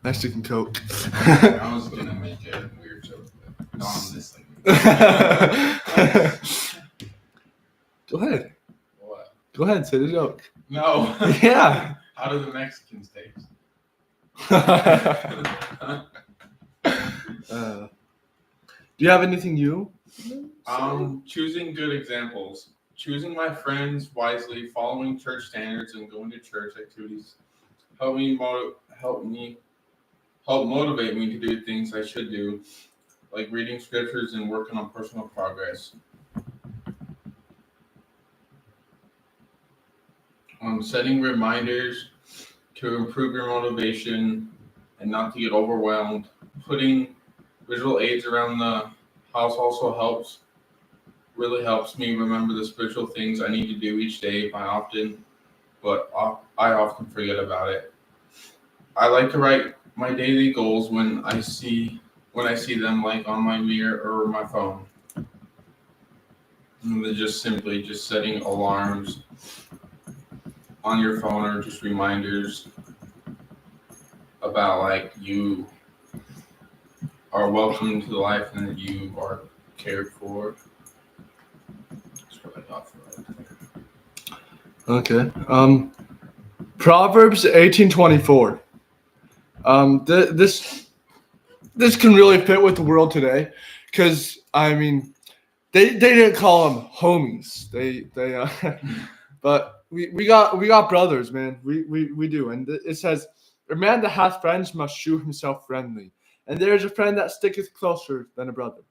A: Mexican Coke.
B: I was gonna make a weird joke, but no, I'm listening.
A: Go ahead.
B: What?
A: Go ahead, say the joke.
B: No.
A: Yeah.
B: How do the Mexicans taste?
A: Do you have anything new?
B: Choosing good examples. Choosing my friends wisely, following church standards, and going to church activities help motivate me to do things I should do, like reading scriptures and working on personal progress. Setting reminders to improve your motivation and not to get overwhelmed. Putting visual aids around the house also really helps me remember the spiritual things I need to do each day but I often forget about it. I like to write my daily goals when I see them on my mirror or my phone. And they're just setting alarms on your phone or just reminders about you are welcome to life and that you are cared for. That's what I got for right there.
A: Okay. Proverbs 18:24. This can really fit with the world today, because they didn't call them homies. But we got brothers, man. We do. And it says, a man that hath friends must shew himself friendly, and there is a friend that sticketh closer than a brother.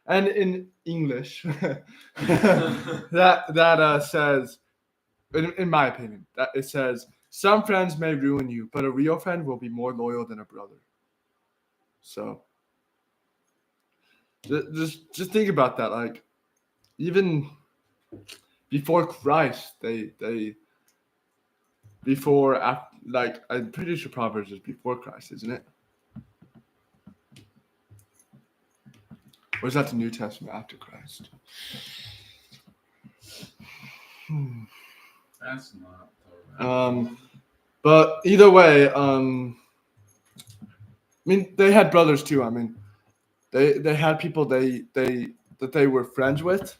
A: And in English, that says, in my opinion, that it says, some friends may ruin you, but a real friend will be more loyal than a brother. So just think about that. Like, even before Christ, like, I'm pretty sure Proverbs is before Christ, isn't it? Or is that the New Testament after Christ?
B: That's not the right.
A: But either way, I mean, they had brothers too. I mean, they had people that they were friends with,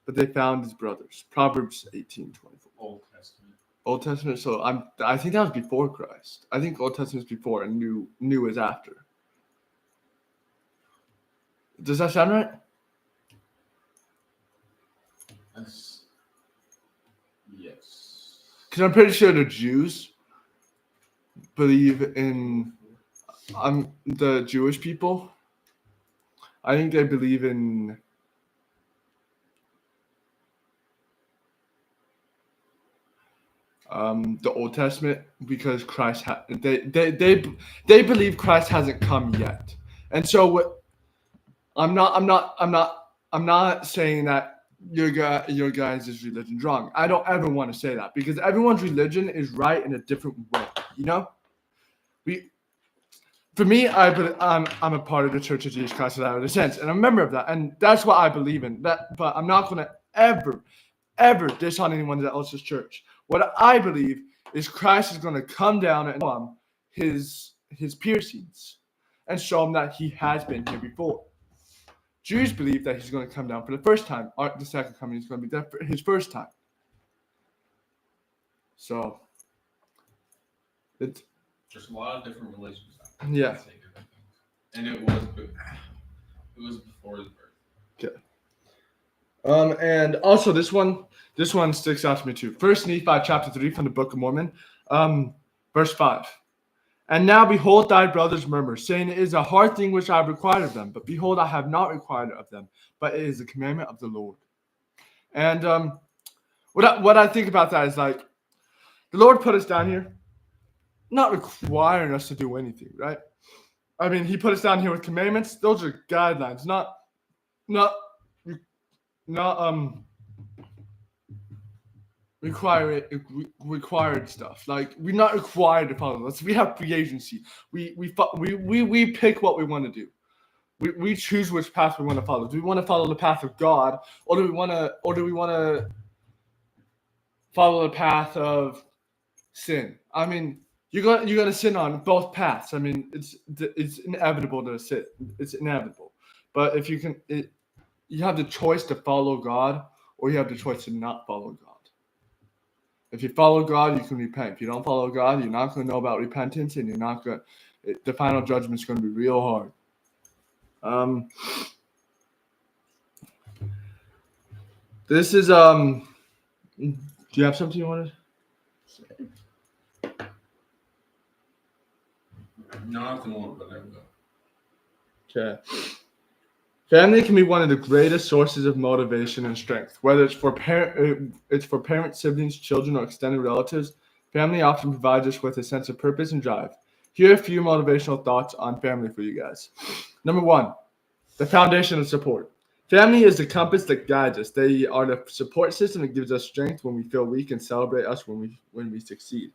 A: but they found his brothers. Proverbs 18:24.
B: Old Testament.
A: Old Testament. So I think that was before Christ. I think Old Testament is before and New is after. Does that sound right?
B: Yes.
A: Because I'm pretty sure the Jews believe in the Jewish people. I think they believe in the Old Testament because Christ they believe Christ hasn't come yet, and so I'm not saying that your guys' religion's wrong. I don't ever want to say that because everyone's religion is right in a different way. You know, for me, I'm a part of the Church of Jesus Christ of Latter-day-Saints, and I'm a member of that, and that's what I believe in. That, but I'm not going to ever diss on anyone else's church. What I believe is Christ is going to come down and show him his piercings and show him that he has been here before. Jews believe that he's going to come down for the first time. The second coming is going to be his first time. So,
B: there's a lot of different religions.
A: Yeah.
B: And it was before his birth.
A: Okay. And also this one sticks out to me too. First Nephi chapter 3 from the Book of Mormon, verse 5. And now behold, thy brothers murmur, saying, it is a hard thing which I have required of them. But behold, I have not required of them, but it is the commandment of the Lord. And what I think about that is, like, the Lord put us down here, not requiring us to do anything, right? I mean, he put us down here with commandments. Those are guidelines, not required stuff. Like, we're not required to follow this. We have free agency. We pick what we want to do. We choose which path we want to follow. Do we want to follow the path of God, or do we want to follow the path of sin? I mean, you're gonna sin on both paths. I mean, it's inevitable to sin. It's inevitable. But if you have the choice to follow God, or you have the choice to not follow God. If you follow God, you can repent. If you don't follow God, you're not going to know about repentance, and the final judgment is going to be real hard. This is do you have something you want to say?
B: Not at the moment, but there we go.
A: Okay. Family can be one of the greatest sources of motivation and strength. Whether it's for parents, siblings, children, or extended relatives, family often provides us with a sense of purpose and drive. Here are a few motivational thoughts on family for you guys. Number 1, the foundation of support. Family is the compass that guides us. They are the support system that gives us strength when we feel weak and celebrate us when we succeed.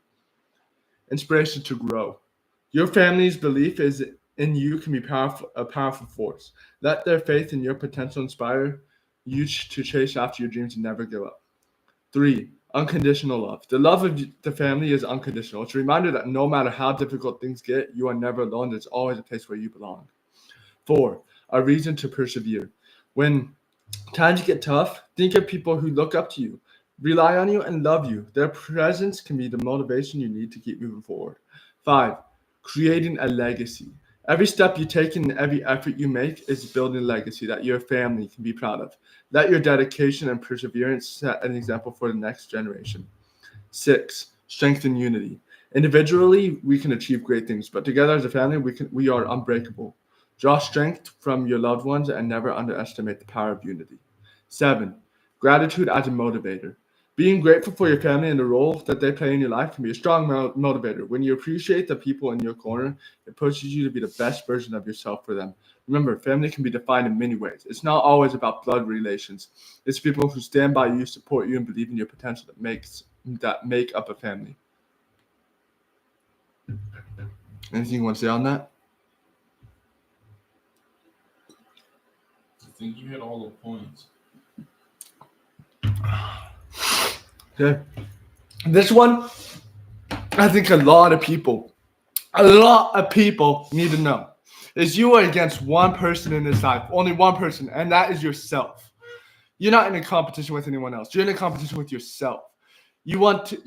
A: Inspiration to grow. Your family's belief in you can be a powerful force. Let their faith in your potential inspire you to chase after your dreams and never give up. 3, unconditional love. The love of the family is unconditional. It's a reminder that no matter how difficult things get, you are never alone. There's always a place where you belong. 4, a reason to persevere. When times get tough, think of people who look up to you, rely on you, and love you. Their presence can be the motivation you need to keep moving forward. 5, creating a legacy. Every step you take and every effort you make is building a legacy that your family can be proud of. Let your dedication and perseverance set an example for the next generation. 6, strengthen unity. Individually, we can achieve great things, but together as a family, we are unbreakable. Draw strength from your loved ones and never underestimate the power of unity. 7. Gratitude as a motivator. Being grateful for your family and the role that they play in your life can be a strong motivator. When you appreciate the people in your corner, it pushes you to be the best version of yourself for them. Remember, family can be defined in many ways. It's not always about blood relations. It's people who stand by you, support you, and believe in your potential that make up a family. Anything you want to say on that?
B: I think you hit all the points.
A: Okay. This one, I think a lot of people need to know is you are against one person in this life, only one person, and that is yourself. You're not in a competition with anyone else. You're in a competition with yourself. You want to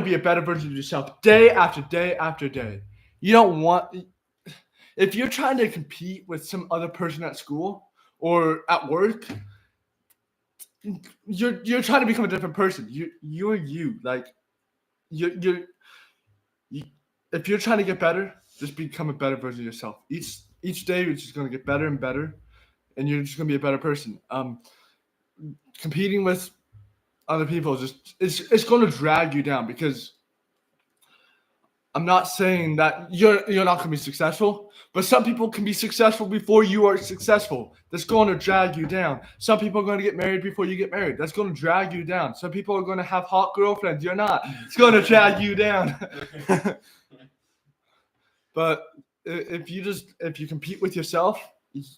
A: be a better version of yourself day after day after day. You don't want, if you're trying to compete with some other person at school or at work, you're trying to become a different person. You're you. Like you if you're trying to get better, just become a better version of yourself. Each day you're just gonna get better and better, and you're just gonna be a better person. Competing with other people it's gonna drag you down, because I'm not saying that you're not gonna be successful, but some people can be successful before you are successful. That's going to drag you down. Some people are going to get married before you get married. That's going to drag you down. Some people are going to have hot girlfriends. You're not. It's going to drag you down. But if you compete with yourself,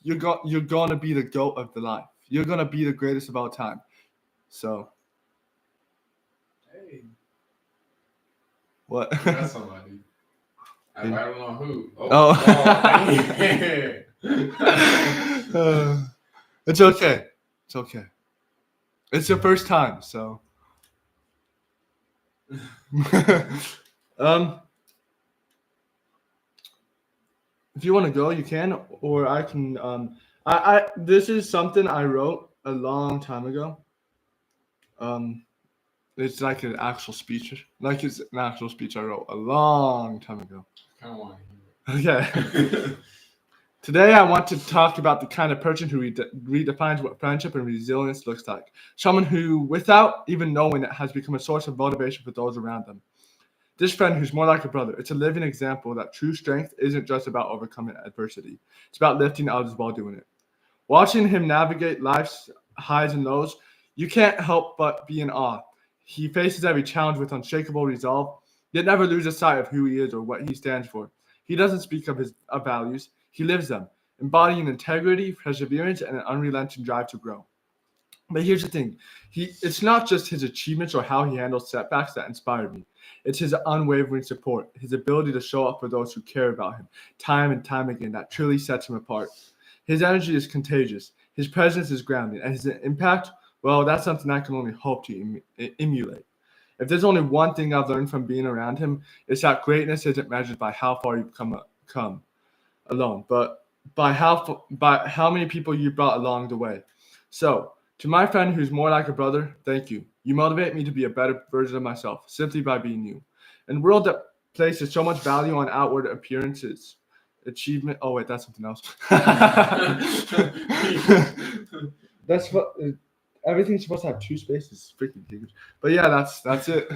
A: you're going to be the GOAT of the life. You're going to be the greatest of all time. So.
B: Hey.
A: What?
B: That's somebody. I don't know who.
A: It's okay. It's okay. It's your first time, so. If you want to go, you can, or I can. This is something I wrote a long time ago. It's like an actual speech. It's an actual speech I wrote a long time ago.
B: I kind of want to hear it.
A: Okay. Today, I want to talk about the kind of person who redefines what friendship and resilience looks like. Someone who, without even knowing it, has become a source of motivation for those around them. This friend who's more like a brother. It's a living example that true strength isn't just about overcoming adversity. It's about lifting others while doing it. Watching him navigate life's highs and lows, you can't help but be in awe. He faces every challenge with unshakable resolve, yet never loses sight of who he is or what he stands for. He doesn't speak of his values. He lives them, embodying integrity, perseverance, and an unrelenting drive to grow. But here's the thing. It's not just his achievements or how he handles setbacks that inspire me. It's his unwavering support, his ability to show up for those who care about him, time and time again, that truly sets him apart. His energy is contagious. His presence is grounding, and his impact, well, that's something I can only hope to emulate. If there's only one thing I've learned from being around him, it's that greatness isn't measured by how far you've come alone, but by how many people you brought along the way. So, to my friend who's more like a brother, thank you. You motivate me to be a better version of myself simply by being you. In a world that places so much value on outward appearances, achievement. Oh wait, that's something else. That's what. Everything's supposed to have two spaces. It's freaking huge. But yeah, that's it.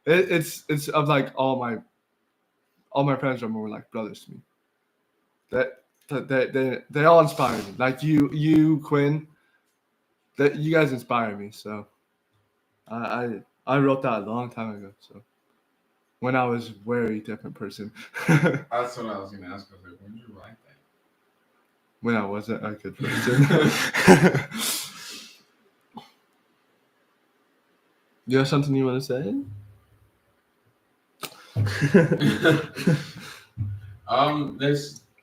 A: It's of like all my friends are more like brothers to me. They all inspire me. Like you Quinn, that you guys inspire me. So I wrote that a long time ago. So when I was a very different person.
B: That's what I was gonna ask. I was like, when did you write that?
A: When I wasn't a good person. You have something you want to say?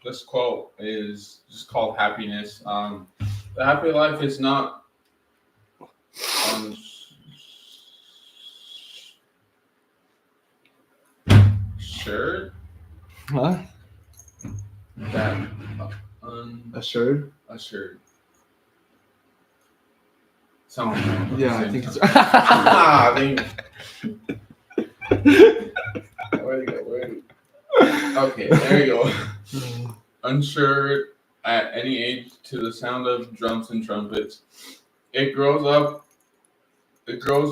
B: This quote is just called happiness. The happy life is not assured.
A: Huh?
B: That
A: Assured?
B: assured. Sounds
A: Yeah, I think it's.
B: I think Where you go? Okay, there you go. Unsure at any age to the sound of drums and trumpets. It grows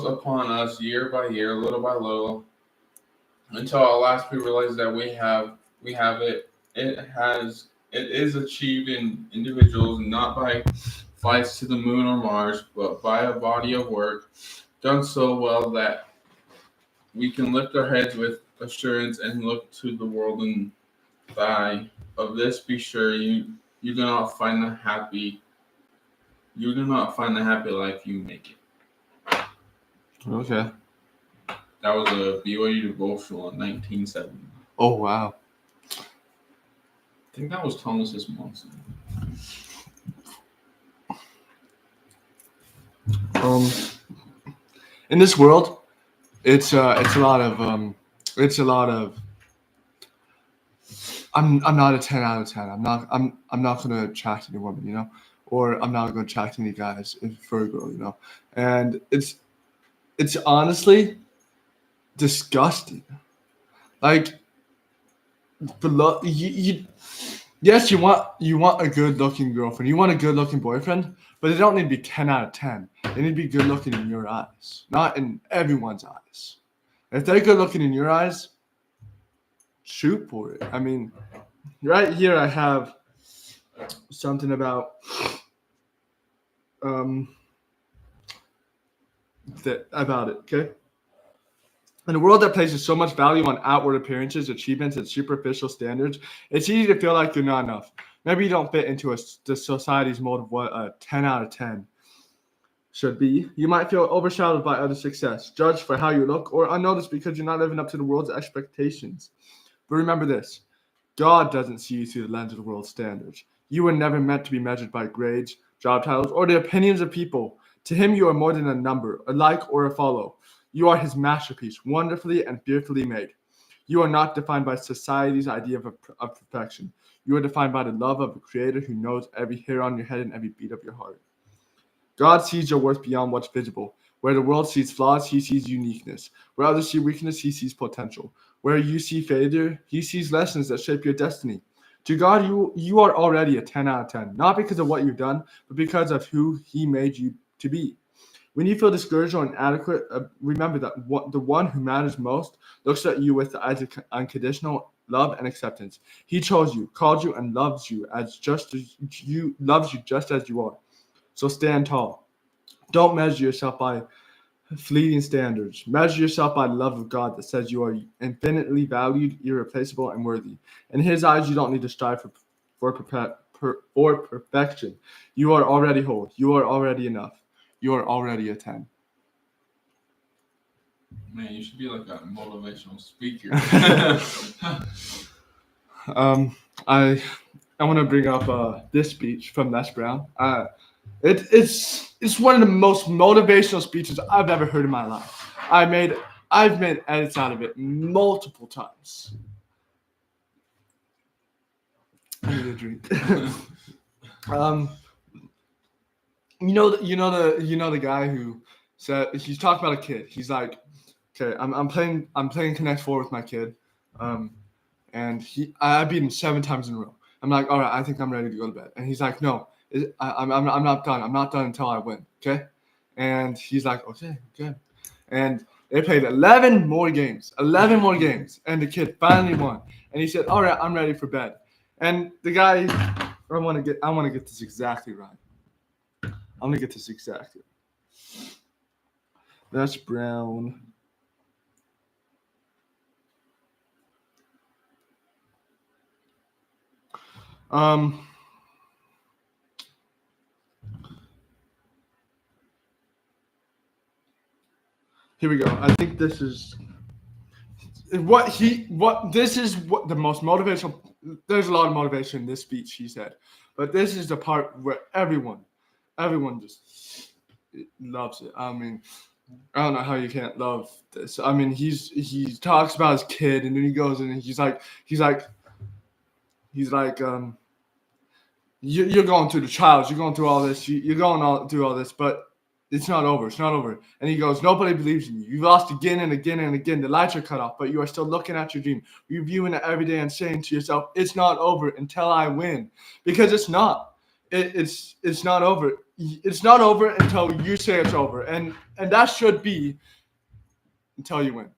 B: upon us year by year, little by little, until at last we realize that we have it. It is achieved in individuals, not by flights to the moon or Mars, but by a body of work done so well that we can lift our heads with assurance and look to the world and die. Of this be sure, you do not find the happy life you make it.
A: Okay.
B: That was a BYU devotional in 1970.
A: Oh wow.
B: I think that was Thomas S. Monson.
A: In this world, it's a lot of I'm not a 10 out of 10. I'm not gonna attract any woman, you know, or I'm not gonna attract any guys for a girl, you know, and it's honestly disgusting. Like yes, you want a good looking girlfriend, you want a good looking boyfriend, but they don't need to be 10 out of 10. They need to be good looking in your eyes, not in everyone's eyes. If they're good looking in your eyes, shoot for it. I mean, right here I have something about it, okay? In a world that places so much value on outward appearances, achievements, and superficial standards, it's easy to feel like you're not enough. Maybe you don't fit into the society's mold of what a 10 out of 10 should be. You might feel overshadowed by other success, judged for how you look, or unnoticed because you're not living up to the world's expectations. But remember this, God doesn't see you through the lens of the world's standards. You were never meant to be measured by grades, job titles, or the opinions of people. To him, you are more than a number, a like, or a follow. You are his masterpiece, wonderfully and fearfully made. You are not defined by society's idea of perfection. You are defined by the love of a creator who knows every hair on your head and every beat of your heart. God sees your worth beyond what's visible. Where the world sees flaws, he sees uniqueness. Where others see weakness, he sees potential. Where you see failure, he sees lessons that shape your destiny. To God, you are already a 10 out of 10, not because of what you've done, but because of who he made you to be. When you feel discouraged or inadequate, remember that the one who matters most looks at you with the eyes of unconditional love and acceptance. He chose you, called you, and loves you just as you are. So stand tall. Don't measure yourself by fleeting standards. Measure yourself by the love of God that says you are infinitely valued, irreplaceable, and worthy. In his eyes, you don't need to strive for perfection. You are already whole. You are already enough. You are already a 10.
B: Man, you should be like a motivational speaker.
A: I want to bring up this speech from Les Brown. It's one of the most motivational speeches I've ever heard in my life. I've made edits out of it multiple times. I need a drink. You know the guy who said, he's talking about a kid. He's like, okay, I'm playing Connect 4 with my kid, and I beat him 7 times in a row. I'm like, all right, I think I'm ready to go to bed. And he's like, no, I'm not done. I'm not done until I win. Okay, and he's like, okay, good. And they played 11 more games, and the kid finally won. And he said, all right, I'm ready for bed. And the guy, I want to get this exactly right. I'm gonna get this exactly. That's Brown. Here we go. I think this is the most motivational. There's a lot of motivation in this speech, he said, but this is the part where everyone just loves it. I mean, I don't know how you can't love this. I mean, he talks about his kid, and then he goes and he's like, you're going through the trials, you're going through all this, you're going through all this, but It's not over. It's not over. And he goes, nobody believes in you. You've lost again and again and again. The lights are cut off, but you are still looking at your dream, reviewing it every day and saying to yourself, it's not over until I win. Because it's not. It's not over. It's not over until you say it's over. And that should be until you win.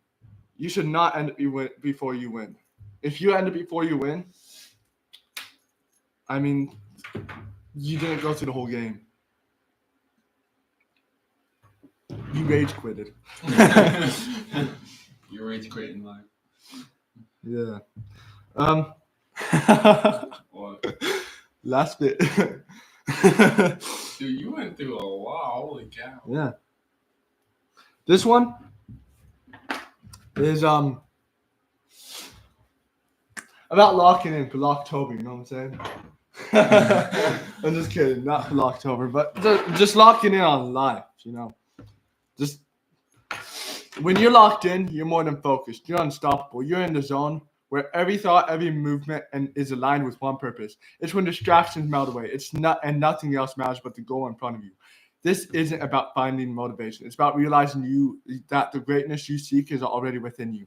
A: You should not end it before you win. If you end it before you win, I mean, you didn't go through the whole game. You rage quitted.
B: You're rage quitting life.
A: Yeah.
B: What?
A: Last bit.
B: Dude, you went through a lot. Holy cow.
A: Yeah. This one is about locking in for Locktober, you know what I'm saying? I'm just kidding, not for Locktober, but just locking in on life, you know. Just when you're locked in, you're more than focused. You're unstoppable. You're in the zone where every thought, every movement, and is aligned with one purpose. It's when distractions melt away. It's not, and nothing else matters but the goal in front of you. This isn't about finding motivation. It's about realizing that the greatness you seek is already within you.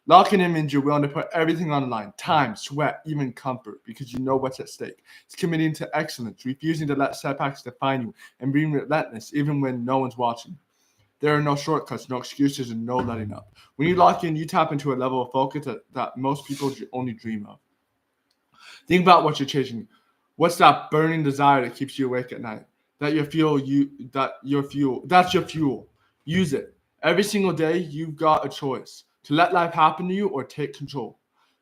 A: Locking in means you're willing to put everything on the line: time, sweat, even comfort, because you know what's at stake. It's committing to excellence, refusing to let setbacks define you, and being relentless even when no one's watching. There are no shortcuts, no excuses, and no letting up. When you lock in, you tap into a level of focus that most people only dream of. Think about what you're chasing. What's that burning desire that keeps you awake at night? That's your fuel. Use it. Every single day, you've got a choice: to let life happen to you or take control,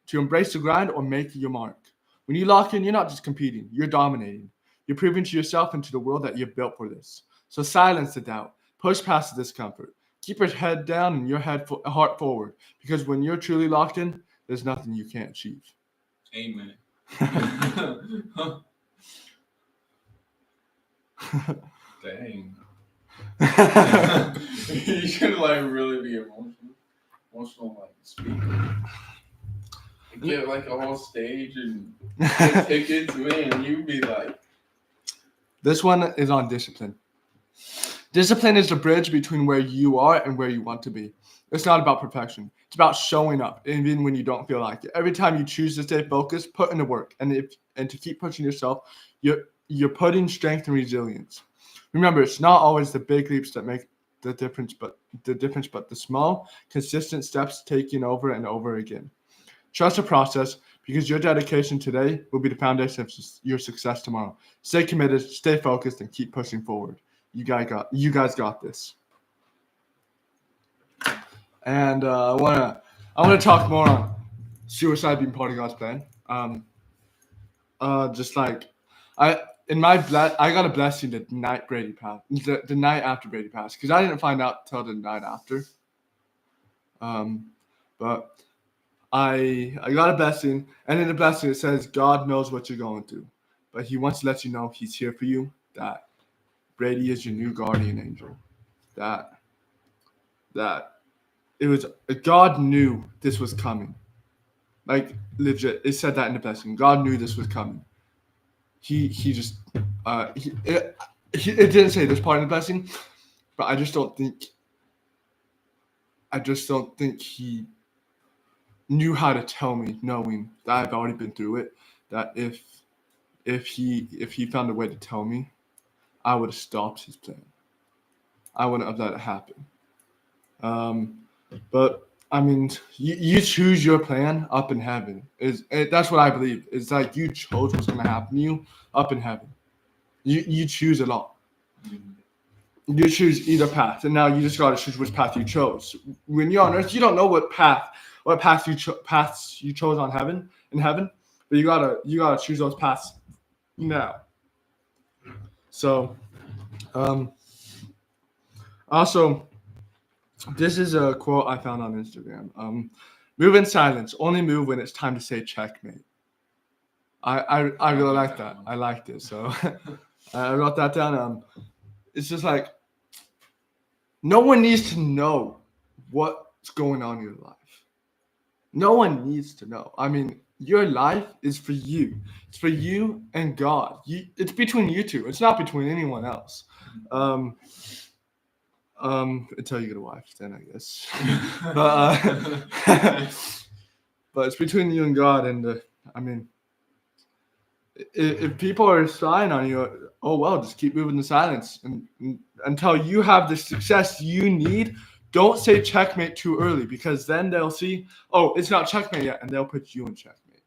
A: to embrace the grind or make your mark. When you lock in, you're not just competing, you're dominating. You're proving to yourself and to the world that you're built for this. So silence the doubt. Push past the discomfort. Keep your head down and your heart forward, because when you're truly locked in, there's nothing you can't achieve.
B: Amen. Dang. You should like really be emotional like speaker. Get like a whole stage and get tickets, man. You'd be like.
A: This one is on discipline. Discipline is the bridge between where you are and where you want to be. It's not about perfection. It's about showing up, even when you don't feel like it. Every time you choose to stay focused, put in the work, and to keep pushing yourself, you're putting strength and resilience. Remember, it's not always the big leaps that make the difference, but the small, consistent steps taken over and over again. Trust the process, because your dedication today will be the foundation of your success tomorrow. Stay committed, stay focused, and keep pushing forward. You guys got this. And I wanna talk more on suicide being part of God's plan. Just like I got a blessing the night Brady passed, the night after Brady passed, because I didn't find out till the night after. But I got a blessing, and in the blessing it says God knows what you're going through, but He wants to let you know He's here for you. That Brady is your new guardian angel. That it was God knew this was coming. Like legit, it said that in the blessing. God knew this was coming. He just it didn't say this part in the blessing, but I just don't think He knew how to tell me, knowing that I've already been through it. That if he found a way to tell me, I would have stopped His plan. I wouldn't have let it happen. But I mean, you choose your plan up in heaven. That's what I believe. It's like you chose what's going to happen to you up in heaven. You choose it all. You choose either path, and now you just got to choose which path you chose. When you're on earth, you don't know what paths you chose in heaven, but you gotta choose those paths now. So, also, this is a quote I found on Instagram. Move in silence. Only move when it's time to say checkmate. I really like that. I liked it. So I wrote that down. It's just like, no one needs to know what's going on in your life. No one needs to know. I mean, your life is for you. It's for you and God. It's between you two. It's not between anyone else. Until you get a wife, then I guess. But it's between you and God, and I mean, if people are spying on you, oh well, just keep moving in silence, and until you have the success you need. Don't say checkmate too early, because then they'll see, oh, it's not checkmate yet, and they'll put you in checkmate.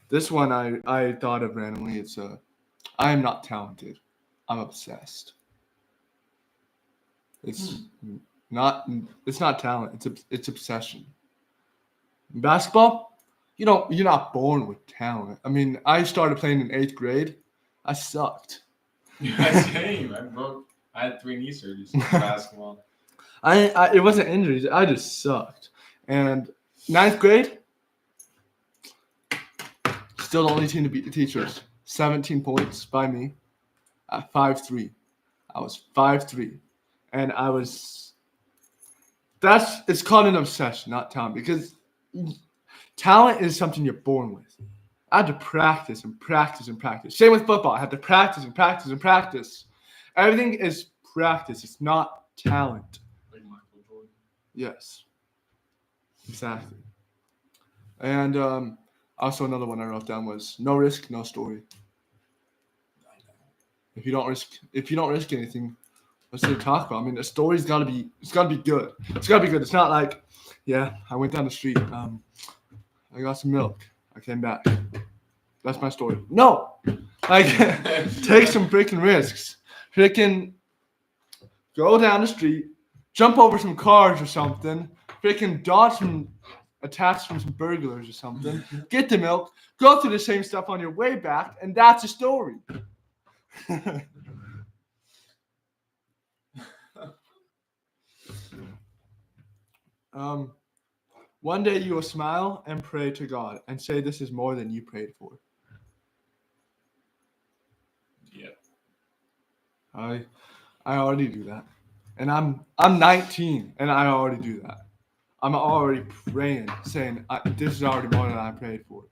A: This one I thought of randomly. It's I am not talented. I'm obsessed. It's not talent. It's obsession. In basketball, you're not born with talent. I mean, I started playing in 8th grade. I sucked.
B: Same. I had 3 knee surgeries in basketball.
A: It wasn't injuries. I just sucked. And 9th grade, still the only team to beat the teachers. 17 points by me at 5'3". I was 5'3", and it's called an obsession, not talent, because talent is something you're born with. I had to practice and practice and practice. Same with football. I had to practice and practice and practice. Everything is practice. It's not talent.
B: Like Michael Jordan.
A: Yes. Exactly. And also another one I wrote down was no risk, no story. If you don't risk anything, what's there to talk about? I mean, the story's gotta be good. It's gotta be good. It's not like, yeah, I went down the street, I got some milk, I came back. That's my story. No, like take some freaking risks. Freaking go down the street, jump over some cars or something. Freaking dodge some attacks from some burglars or something. Get the milk. Go through the same stuff on your way back, and that's a story. One day you will smile and pray to God and say this is more than you prayed for.
B: Yep.
A: I already do that. And I'm 19 and I already do that. I'm already praying, saying this is already more than I prayed for.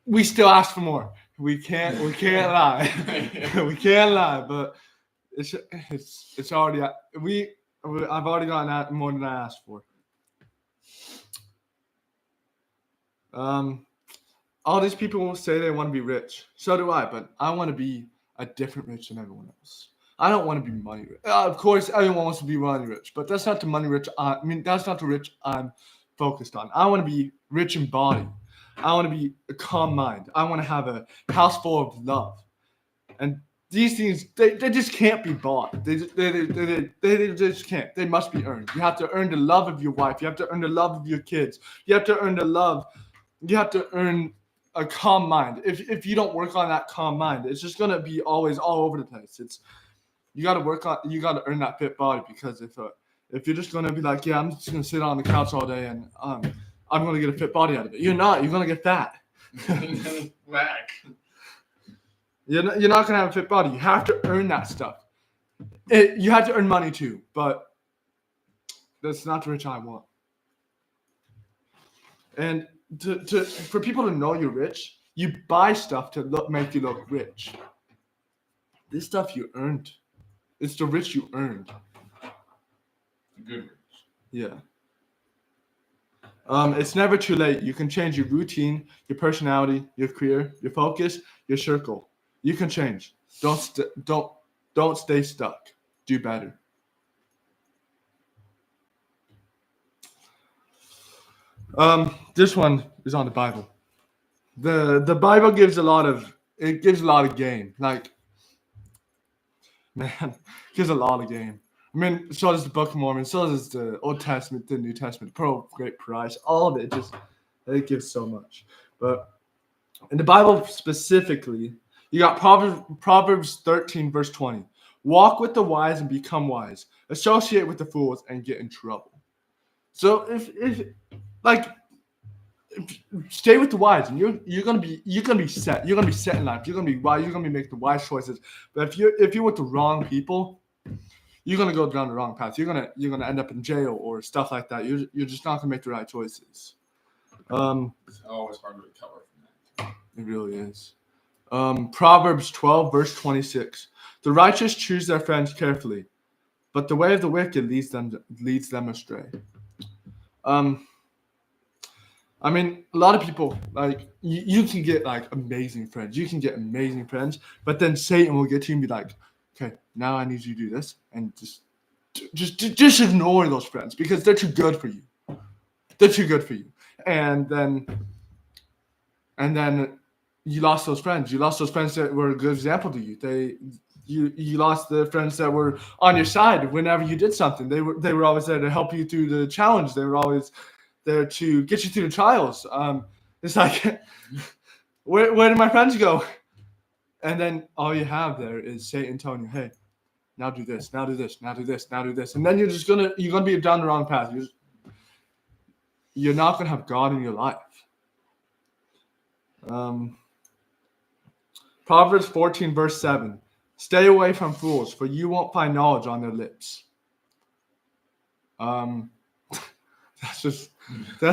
A: We still ask for more. We can't lie. We can't lie, but it's already I've already gotten that more than I asked for. All these people will say they want to be rich. So do I, but I want to be a different rich than everyone else. I don't want to be money rich. Of course, everyone wants to be money rich, but that's not the money rich. That's not the rich I'm focused on. I want to be rich in body. I want to be a calm mind. I want to have a house full of love. And these things, they just can't be bought. They just can't. They must be earned. You have to earn the love of your wife. You have to earn the love of your kids. You have to earn the love. You have to earn a calm mind. If you don't work on that calm mind, it's just gonna be always all over the place. You got to earn that fit body, because if you're just gonna be like, yeah, I'm just gonna sit on the couch all day and I'm gonna get a fit body out of it. You're not. You're gonna get fat.
B: Whack.
A: You're not gonna have a fit body. You have to earn that stuff. You have to earn money too, but that's not the rich I want. And for people to know you're rich, you buy stuff to make you look rich. This stuff you earned. It's the rich you earned.
B: Good rich.
A: Yeah. It's never too late. You can change your routine, your personality, your career, your focus, your circle. You can change. Don't stay stuck. Do better. This one is on the Bible. The Bible gives a lot of game. Like, man, gives a lot of game. I mean, so does the Book of Mormon, so does the Old Testament, the New Testament, Pearl of Great Price, all of it. It gives so much. But in the Bible specifically, you got Proverbs 13, verse 20. Walk with the wise and become wise. Associate with the fools and get in trouble. So if stay with the wise, and you're gonna be set. You're gonna be set in life. You're gonna be wise. You're gonna be making the wise choices. But if you're with the wrong people, you're gonna go down the wrong path. You're gonna end up in jail or stuff like that. You're just not gonna make the right choices.
B: It's always hard to recover from that.
A: It really is. Proverbs 12, verse 26. The righteous choose their friends carefully, but the way of the wicked leads them astray. I mean, a lot of people, like, you can get, like, amazing friends. You can get amazing friends, but then Satan will get to you and be like, okay, now I need you to do this, and just ignore those friends because they're too good for you. They're too good for you. And then you lost those friends. You lost those friends that were a good example to you. You lost the friends that were on your side whenever you did something. They were always there to help you through the challenge. They were always there to get you through the trials. It's like, where did my friends go? And then all you have there is Satan telling you, hey, now do this, now do this, now do this, now do this. And then you're gonna be down the wrong path. You're not gonna have God in your life. Proverbs 14, verse 7. Stay away from fools, for you won't find knowledge on their lips. That's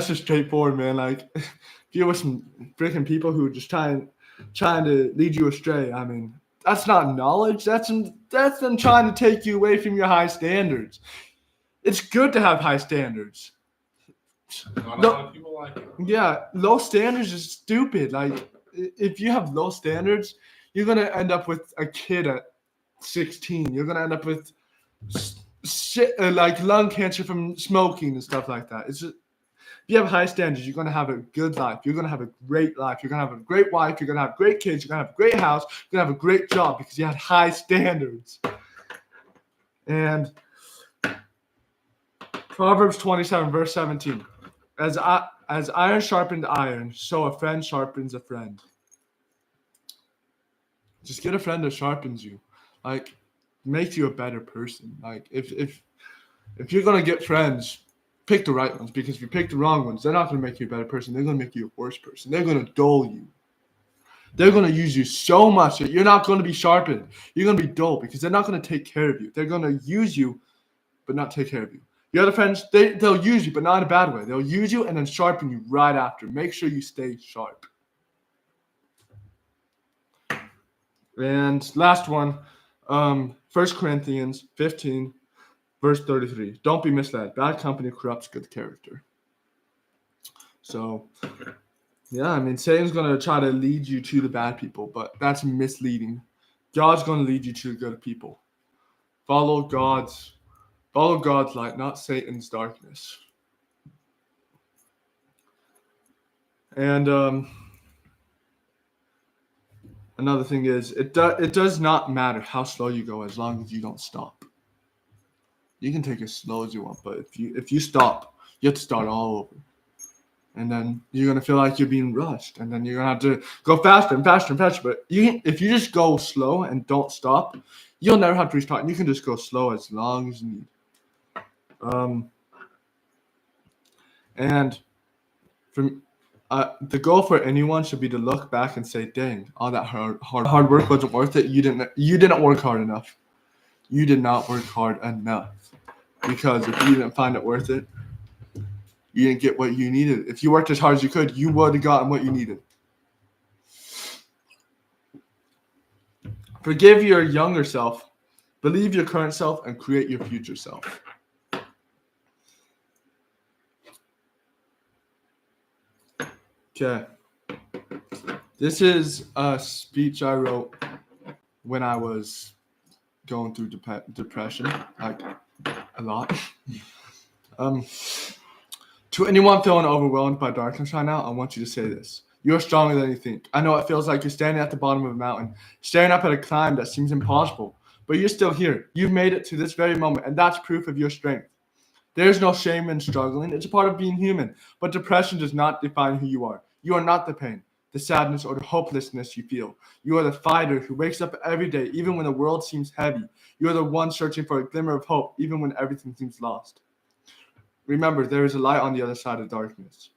A: just straightforward, man. Like, if you're with some freaking people who are just trying to lead you astray, I mean, that's not knowledge. That's them trying to take you away from your high standards. It's good to have high standards.
B: Not a lot of people like it.
A: Yeah, low standards is stupid. Like, if you have low standards, you're gonna end up with a kid at 16. You're gonna end up with like lung cancer from smoking and stuff like that. It's just, if you have high standards, you're gonna have a good life. You're gonna have a great life. You're gonna have a great wife. You're gonna have great kids. You're gonna have a great house. You're gonna have a great job because you had high standards. And Proverbs 27, verse 17. As iron sharpened iron, so a friend sharpens a friend. Just get a friend that sharpens you. Like, makes you a better person. Like, if you're gonna get friends, pick the right ones, because if you pick the wrong ones, they're not gonna make you a better person. They're gonna make you a worse person. They're gonna dull you. They're gonna use you so much that you're not gonna be sharpened. You're gonna be dull because they're not gonna take care of you. They're gonna use you, but not take care of you. Your other friends, they'll use you, but not in a bad way. They'll use you and then sharpen you right after. Make sure you stay sharp. And last one, 1 Corinthians 15, verse 33. Don't be misled. Bad company corrupts good character. So, yeah, I mean, Satan's going to try to lead you to the bad people, but that's misleading. God's going to lead you to the good people. Follow God's light, not Satan's darkness. And another thing is, it does not matter how slow you go as long as you don't stop. You can take as slow as you want, but if you stop, you have to start all over. And then you're going to feel like you're being rushed. And then you're going to have to go faster and faster and faster. But if you just go slow and don't stop, you'll never have to restart. And you can just go slow as long as you need. And the goal for anyone should be to look back and say, dang, all that hard work wasn't worth it. You didn't work hard enough. You did not work hard enough. Because if you didn't find it worth it, you didn't get what you needed. If you worked as hard as you could, you would have gotten what you needed. Forgive your younger self, believe your current self, and create your future self. Okay. This is a speech I wrote when I was going through depression, like a lot. To anyone feeling overwhelmed by darkness right now, I want you to say this. You're stronger than you think. I know it feels like you're standing at the bottom of a mountain, staring up at a climb that seems impossible, but you're still here. You've made it to this very moment, and that's proof of your strength. There's no shame in struggling. It's a part of being human. But depression does not define who you are. You are not the pain, the sadness, or the hopelessness you feel. You are the fighter who wakes up every day, even when the world seems heavy. You are the one searching for a glimmer of hope, even when everything seems lost. Remember, there is a light on the other side of darkness.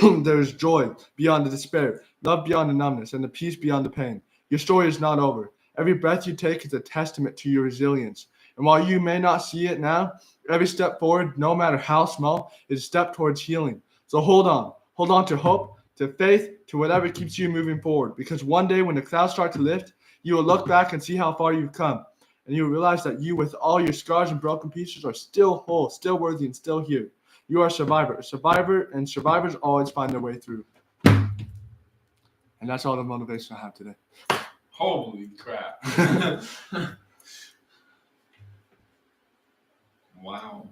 A: There is joy beyond the despair, love beyond the numbness, and the peace beyond the pain. Your story is not over. Every breath you take is a testament to your resilience. And while you may not see it now, every step forward, no matter how small, is a step towards healing. So hold on. Hold on to hope. to faith, to whatever keeps you moving forward. Because one day when the clouds start to lift, you will look back and see how far you've come. And you will realize that you, with all your scars and broken pieces, are still whole, still worthy, and still here. You are a survivor. A survivor, and survivors always find their way through. And that's all the motivation I have today.
B: Holy crap. Wow.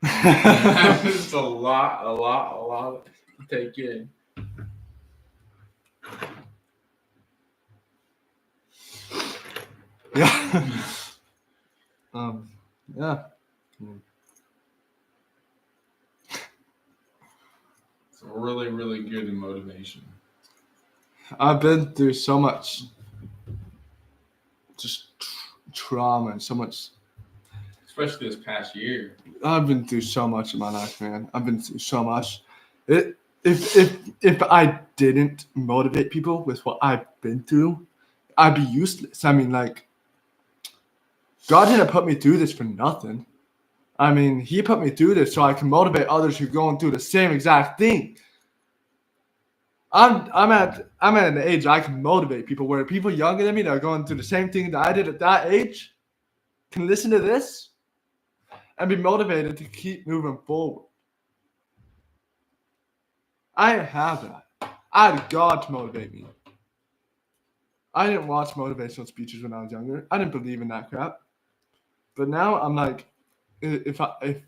B: That was a lot to take in.
A: Yeah. Yeah.
B: It's really, really good in motivation.
A: I've been through so much just trauma and so much.
B: Especially this past year.
A: I've been through so much in my life, man. I've been through so much. If I didn't motivate people with what I've been through, I'd be useless. I mean, like, God didn't put me through this for nothing. I mean, He put me through this so I can motivate others who are going through the same exact thing. I'm at an age I can motivate people, where people younger than me that are going through the same thing that I did at that age can listen to this and be motivated to keep moving forward. I didn't have that. I had God to motivate me. I didn't watch motivational speeches when I was younger. I didn't believe in that crap. But now I'm like, if I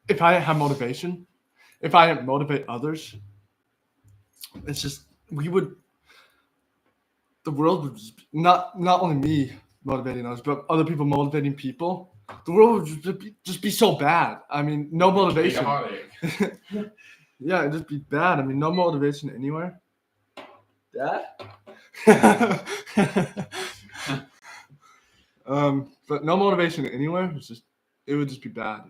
A: didn't have motivation, if I didn't motivate others, it's just the world would not only me motivating others, but other people motivating people. The world would just be so bad. I mean, no motivation. Yeah, it'd just be bad. I mean, no motivation anywhere. Dad? But no motivation anywhere. It would just be bad.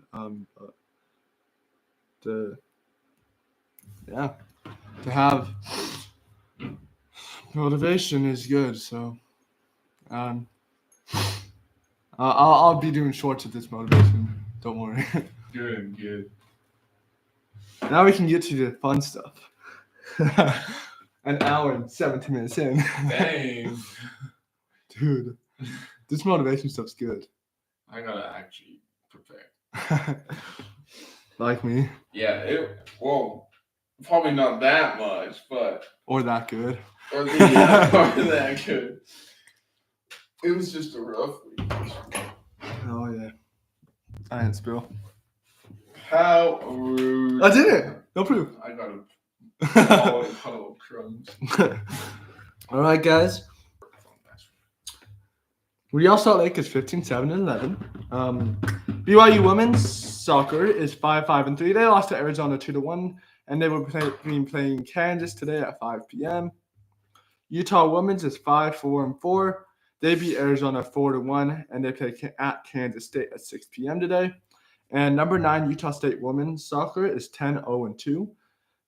A: To have motivation is good. So, I'll be doing shorts with this motivation. Don't worry.
B: Good.
A: Now we can get to the fun stuff. An hour and 17 minutes in.
B: Dang.
A: Dude, this motivation stuff's good.
B: I gotta actually prepare.
A: Like me.
B: Yeah, probably not that much, but
A: Or that good.
B: or that good. It was just a rough week.
A: Oh yeah. I didn't spill.
B: How rude.
A: I did it. No proof.
B: I got a puddle of crumbs.
A: All right, guys. Real Salt Lake is 15-7 and 11. BYU women's soccer is 5-5-3. They lost to Arizona 2-1, and they will be playing Kansas today at 5 p.m. Utah women's is 5-4-4. They beat Arizona 4-1, and they play at Kansas State at 6 p.m. today. And number 9 Utah State women's soccer is 10-0-2.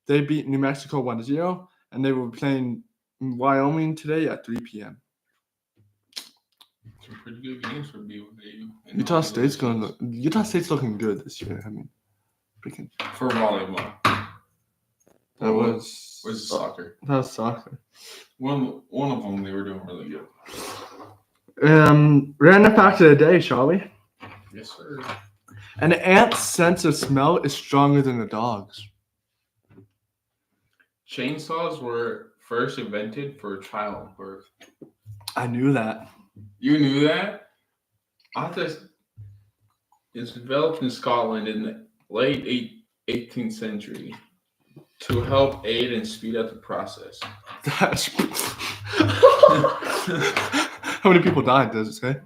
A: They beat New Mexico 1-0, and they will be playing Wyoming today at 3 p.m.
B: Some pretty good games for BYU.
A: Utah State's looking good this year. I mean, freaking.
B: For volleyball.
A: That was
B: soccer.
A: That was soccer.
B: One of them, they were doing really good.
A: Random fact of the day, shall we?
B: Yes, sir.
A: An ant's sense of smell is stronger than a dog's.
B: Chainsaws were first invented for childbirth.
A: I knew that.
B: You knew that? It's developed in Scotland in the late 18th century to help aid and speed up the process.
A: That's. How many people died, does it say?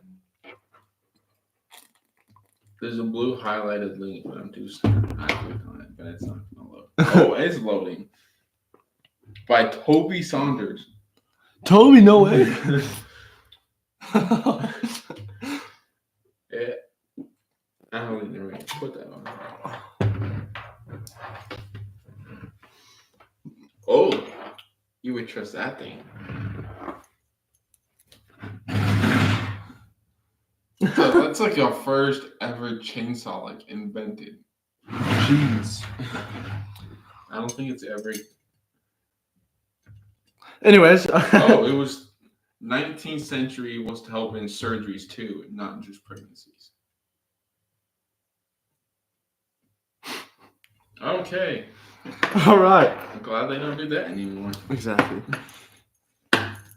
B: There's a blue highlighted link, but I'm too scared to click on it, but it's not going to load. Oh, it's loading. By Toby Saunders.
A: Toby, no way.
B: Yeah. I don't even know. Put that on. Oh, you would trust that thing. So that's like your first ever chainsaw invented.
A: cheese.
B: I don't think it's every.
A: Anyways.
B: Oh, it was 19th century was to help in surgeries too, not just pregnancies. Okay.
A: All right.
B: I'm glad they don't do that anymore.
A: Exactly.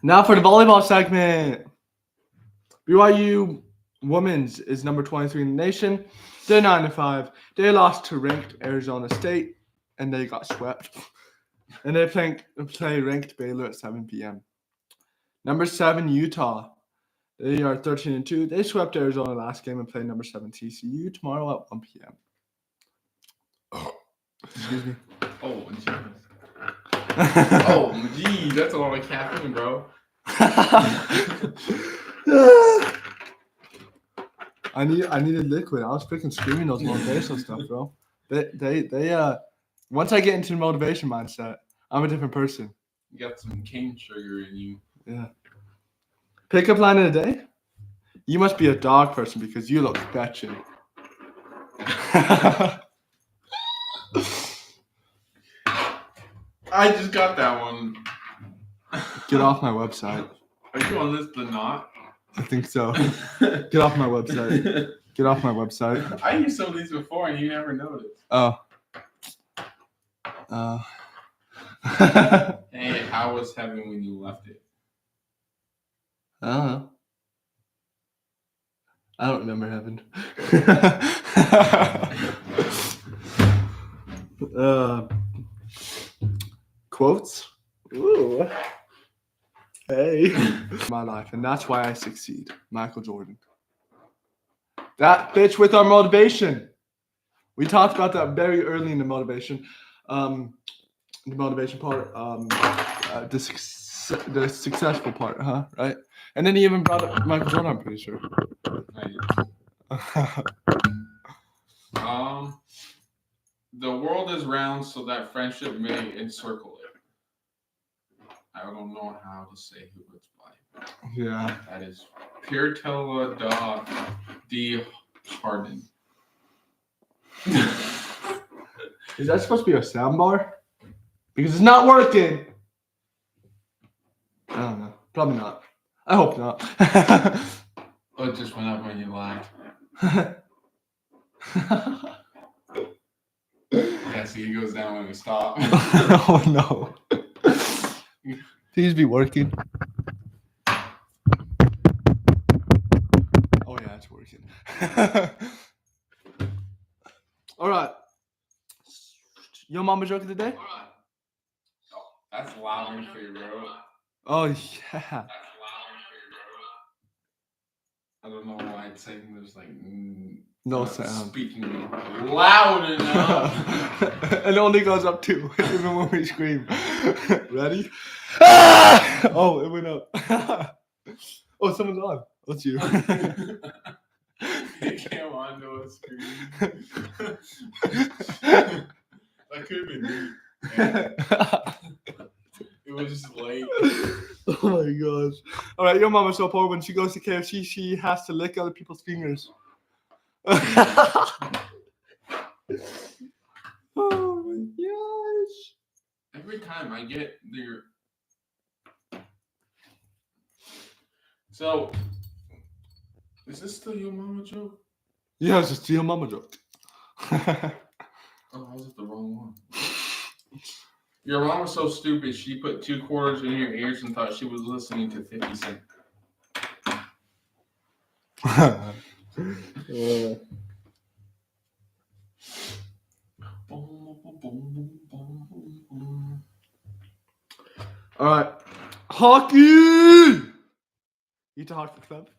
A: Now for the volleyball segment. BYU Women's is number 23 in the nation. They're 9-5. They lost to ranked Arizona State, and they got swept. And they play ranked Baylor at 7 p.m. Number 7 Utah. They are 13-2. They swept Arizona last game and play number 7 TCU tomorrow at 1 p.m. Excuse me.
B: Oh, geez. Oh, geez, that's a lot of caffeine, bro.
A: I needed liquid. I was freaking screaming those motivational stuff, bro. They once I get into the motivation mindset, I'm a different person.
B: You got some cane sugar in you.
A: Yeah. Pickup line of the day? You must be a dog person because you look fetching.
B: I just got that one.
A: Get off my website.
B: Are you on this the knot?
A: I think so. Get off my website. Get off my website.
B: I used some of these before and you never noticed.
A: Oh.
B: Hey, how was heaven when you left it?
A: I don't know. I don't remember heaven. Quotes? Ooh. Hey. My life, and that's why I succeed. Michael Jordan. That bitch with our motivation. We talked about that very early in the motivation. The motivation part. The successful part, huh? Right? And then he even brought up Michael Jordan, I'm pretty sure.
B: The world is round, so that friendship may encircle it. I don't know how to say who it's by.
A: Yeah.
B: That is Piertella D. Harden.
A: Is that supposed to be a soundbar? Because it's not working. I don't know. Probably not. I hope not.
B: Oh, it just went up when you laughed. Yeah, see, it goes down when we stop.
A: Oh no. Please be working. Oh yeah, it's working. All right. Yo mama joke of the day?
B: That's loud and clear, bro.
A: Oh yeah.
B: I don't know why it's saying there's like
A: No sound.
B: Speaking loud enough.
A: It only goes up 2, even when we scream. Ready? Ah! Oh, it went up. Oh, someone's on. That's you.
B: It came onto a screen. That could have been me. Yeah. It was just late.
A: Oh my gosh. All right, your mama's so poor when she goes to KFC, she has to lick other people's fingers. Oh my gosh.
B: Every time I get their. So, is this still your mama joke?
A: Yeah, it's just your mama joke.
B: Oh, I was at the wrong one. Your mom was so stupid, she put 2 quarters in your ears and thought she was listening to 50 Cent.
A: All right. Hockey! Utah Hockey Club.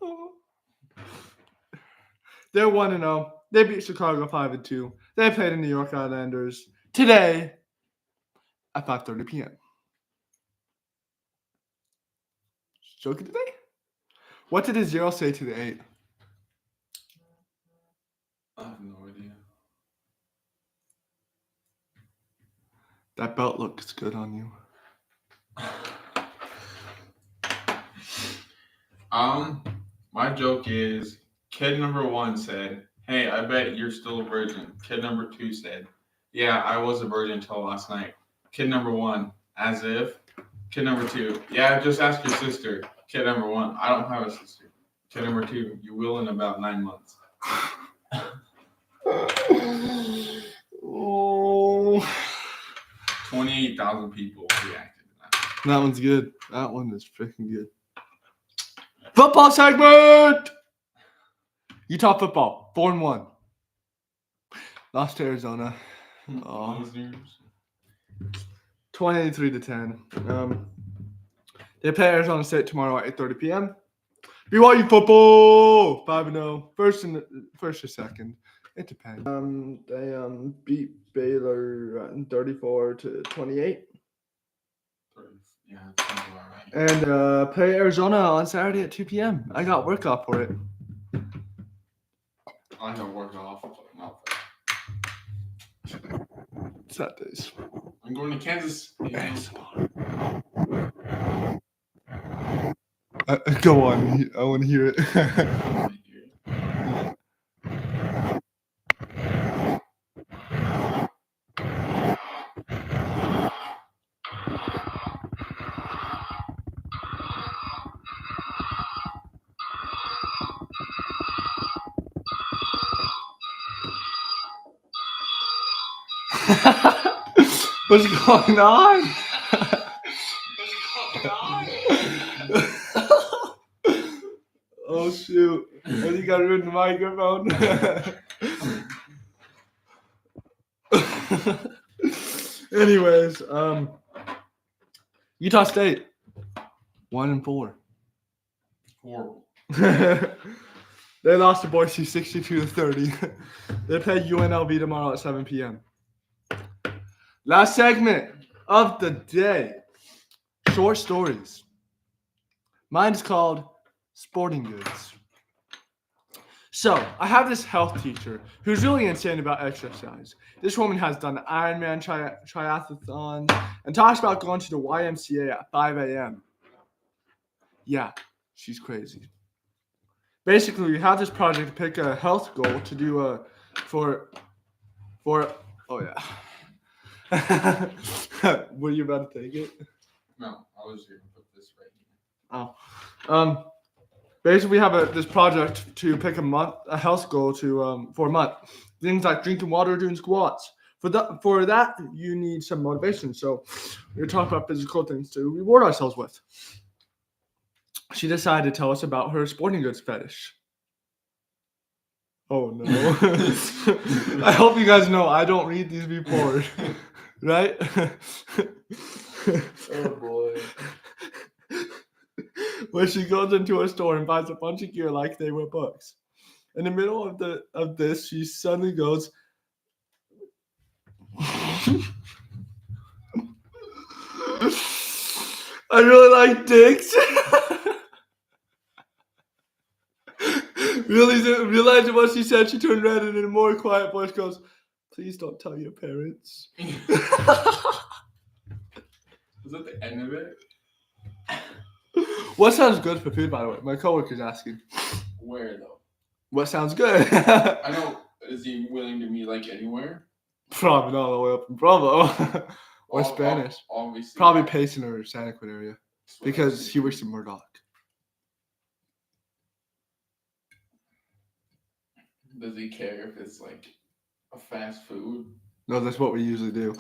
A: They're 1-0. They beat Chicago 5-2. They played the New York Islanders today at 5:30 p.m. Joke of the day? What did the 0 say to the 8?
B: I have no idea.
A: That belt looks good on you.
B: My joke is kid number 1 said, "Hey, I bet you're still a virgin." Kid number 2 said, Yeah, I was a virgin until last night. Kid number 1, as if. Kid number 2, yeah, just ask your sister. Kid number 1, I don't have a sister. Kid number 2, you will in about 9 months.
A: Oh.
B: 28,000 people reacted to that.
A: That one's good. That one is freaking good. Football segment! Utah football, 4-1. Lost to Arizona. Oh.
B: Losers.
A: 23-10. They play Arizona State tomorrow at 8:30 p.m. BYU football, 5-0. First or second. It depends. They beat Baylor 34-28.
B: Yeah, that sounds about right.
A: And play Arizona on Saturday at 2 p.m. I got work off for it.
B: I have work off, but not
A: Saturdays.
B: I'm going to Kansas.
A: Go on. I want to hear it. What's going on? Oh shoot! Well, you got to ruin the microphone. Anyways, Utah State 1-4.
B: Horrible.
A: They lost to Boise 62-30. They play UNLV tomorrow at 7 p.m. Last segment of the day. Short stories. Mine is called Sporting Goods. So, I have this health teacher who's really insane about exercise. This woman has done Ironman triathlons and talks about going to the YMCA at 5 a.m. Yeah, she's crazy. Basically, we have this project to pick a health goal to do for oh yeah. Were you about to take it?
B: No, I was going to put this right here.
A: Oh. Basically, we have this project to pick a health goal to for a month. Things like drinking water, doing squats. For that, you need some motivation. So we're talking about physical things to reward ourselves with. She decided to tell us about her sporting goods fetish. Oh no! I hope you guys know I don't read these before, right?
B: Oh boy.
A: Where she goes into a store and buys a bunch of gear like they were books. In the middle of this, she suddenly goes, I really like dicks. Realizing what she said, she turned around and in a more quiet voice goes, please don't tell your parents.
B: Is that the end of it?
A: What sounds good for food, by the way? My coworker's asking.
B: Where though?
A: What sounds good?
B: I know. Is he willing to meet like anywhere?
A: Probably not all the way up in Provo or Spanish.
B: Obviously.
A: Probably Payson or Santa Cruz area
B: That's what
A: because
B: I'm
A: he works in Murdoch.
B: Does he care if it's like a fast food?
A: No, that's what we usually do.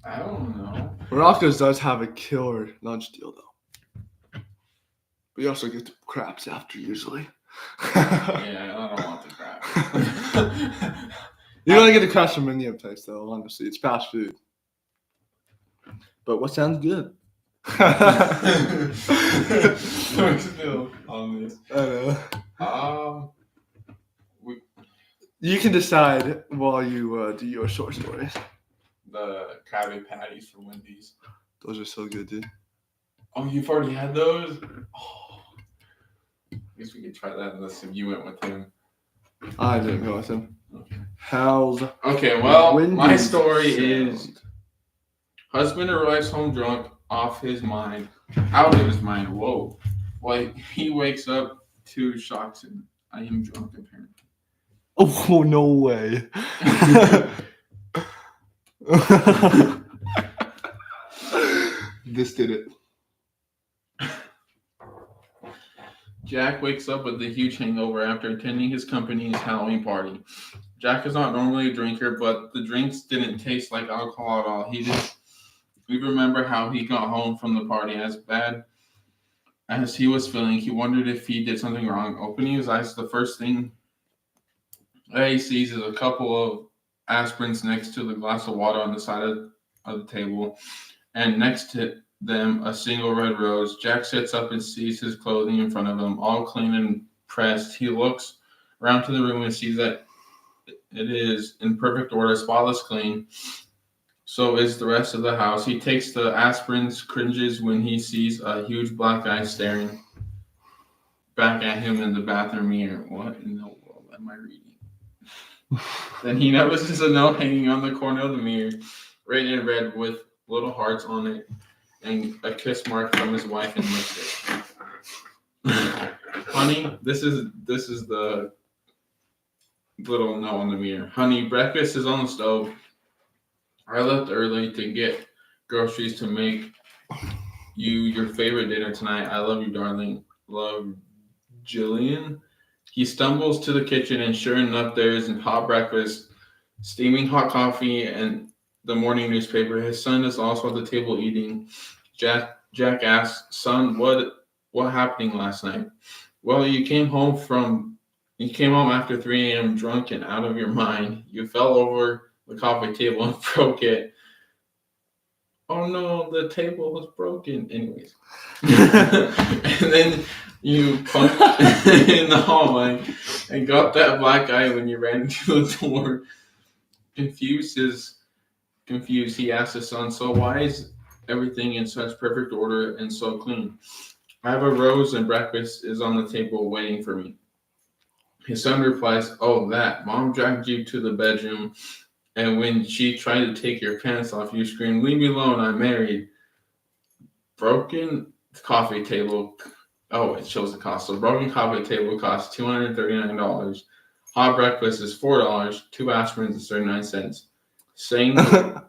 B: I don't know.
A: Morocco's does have a killer lunch deal though. We also get the craps after usually.
B: Yeah, I don't want the crap.
A: You're gonna get the craps from Indian place though, honestly. It's fast food. But what sounds good?
B: We're still on this.
A: I know.
B: Um,
A: You can decide while you do your short stories.
B: the Krabby Patties from Wendy's.
A: Those are so good, dude.
B: Oh, you've already had those? Oh. I guess we could try that unless if you went with him.
A: I didn't go with him.
B: Okay.
A: How's
B: Okay, well,
A: Wendy's
B: my story
A: sound?
B: is husband arrives home drunk, off his mind, out of his mind. Whoa. Well, he wakes up to shocks and I am drunk apparently.
A: Oh, no way. This did it.
B: Jack wakes up with a huge hangover after attending his company's Halloween party. Jack is not normally a drinker, but the drinks didn't taste like alcohol at all. We remember how he got home from the party as bad as he was feeling. He wondered if he did something wrong. Opening his eyes, the first thing that he sees is a couple of aspirins next to the glass of water on the side of the table, and next to them a single red rose. Jack sits up and sees his clothing in front of him, all clean and pressed. He looks around to the room and sees that it is in perfect order, spotless clean. So is the rest of the house. He takes the aspirins, cringes when he sees a huge black eye staring back at him in the bathroom mirror. What in the world am I reading? Then he notices a note hanging on the corner of the mirror, written in red with little hearts on it, and a kiss mark from his wife in lipstick. Honey, this is the little note on the mirror. Honey, breakfast is on the stove. I left early to get groceries to make you your favorite dinner tonight. I love you, darling. Love, Jillian. He stumbles to the kitchen, and sure enough, there is a hot breakfast, steaming hot coffee, and the morning newspaper. His son is also at the table eating. Jack asks, "Son, what happened last night?" "Well, you came home after 3 a.m. drunk and out of your mind. You fell over the coffee table and broke it." "Oh no, the table was broken." Anyways. And then you punched in the hallway and got that black eye when you ran into the door. Confused, he asked his son, "So why is everything in such perfect order and so clean?" "I have a rose and breakfast is on the table waiting for me." His son replies, "Oh, that. Mom dragged you to the bedroom, and when she tried to take your pants off, you screamed, 'Leave me alone, I'm married.' Broken coffee table." Oh, it shows the cost. So broken coffee table costs $239. Hot breakfast is $4. 2 aspirins is 39 cents. Saying bro,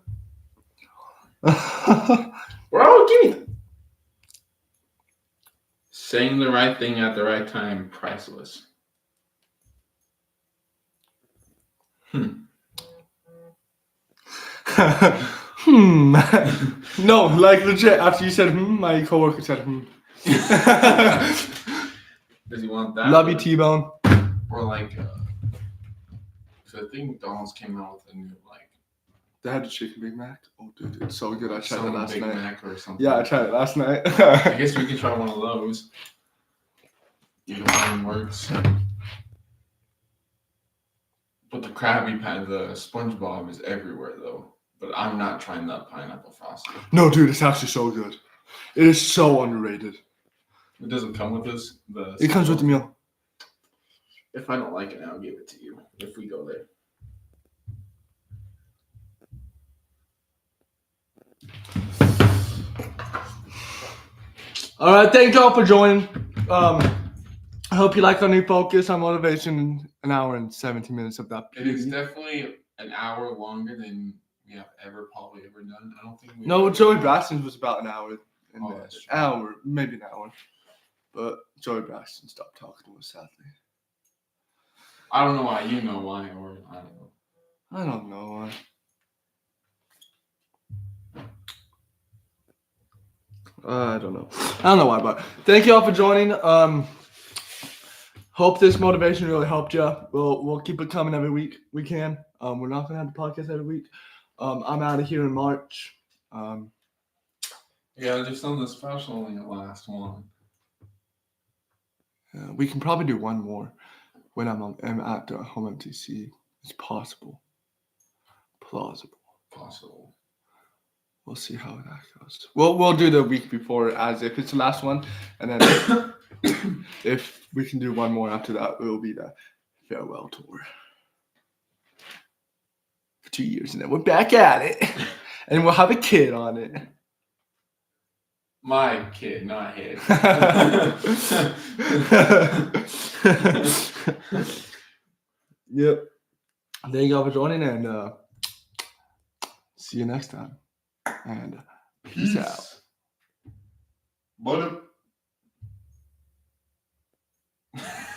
B: give me. Saying the right thing at the right time, priceless.
A: No, like legit. After you said my coworker said
B: Does he want that?
A: Love you, T-Bone.
B: Or like, so I think McDonald's came out with a new like.
A: They had the chicken Big Mac. Oh, dude, it's so good. I tried it last
B: Big
A: night.
B: Mac or something.
A: Yeah, I tried it last night.
B: I guess we can try one of those. Either one works. But the Krabby Patty, the SpongeBob is everywhere though. But I'm not trying that pineapple frosting.
A: No, dude, it's actually so good. It is so underrated.
B: It doesn't come with this.
A: It comes with the meal.
B: If I don't like it, I'll give it to you. If we go there.
A: All right, thank y'all for joining. I hope you like our new focus on motivation. An hour and 17 minutes of that.
B: It is definitely an hour longer than we have probably ever done. I don't think we.
A: No, Joey Braxton's was about an hour.
B: That's true.
A: Hour, maybe an hour. But Joey Braxton stopped talking to us, sadly.
B: I don't know why. You know why, or I don't know.
A: I don't know why. I don't know. I don't know why, but thank you all for joining. Hope this motivation really helped you. We'll keep it coming every week we can. We're not gonna have the podcast every week. I'm out of here in March.
B: Yeah, just on the special, only the last one.
A: We can probably do one more when I'm at home MTC. It's possible. Plausible.
B: Possible.
A: We'll see how that goes. We'll do the week before as if it's the last one, and then if we can do one more after that, it will be the farewell tour for 2 years, and then we're back at it, and we'll have a kid on it.
B: My kid, not his.
A: Yep. Thank y'all for joining, and see you next time. And peace out.
D: Butter.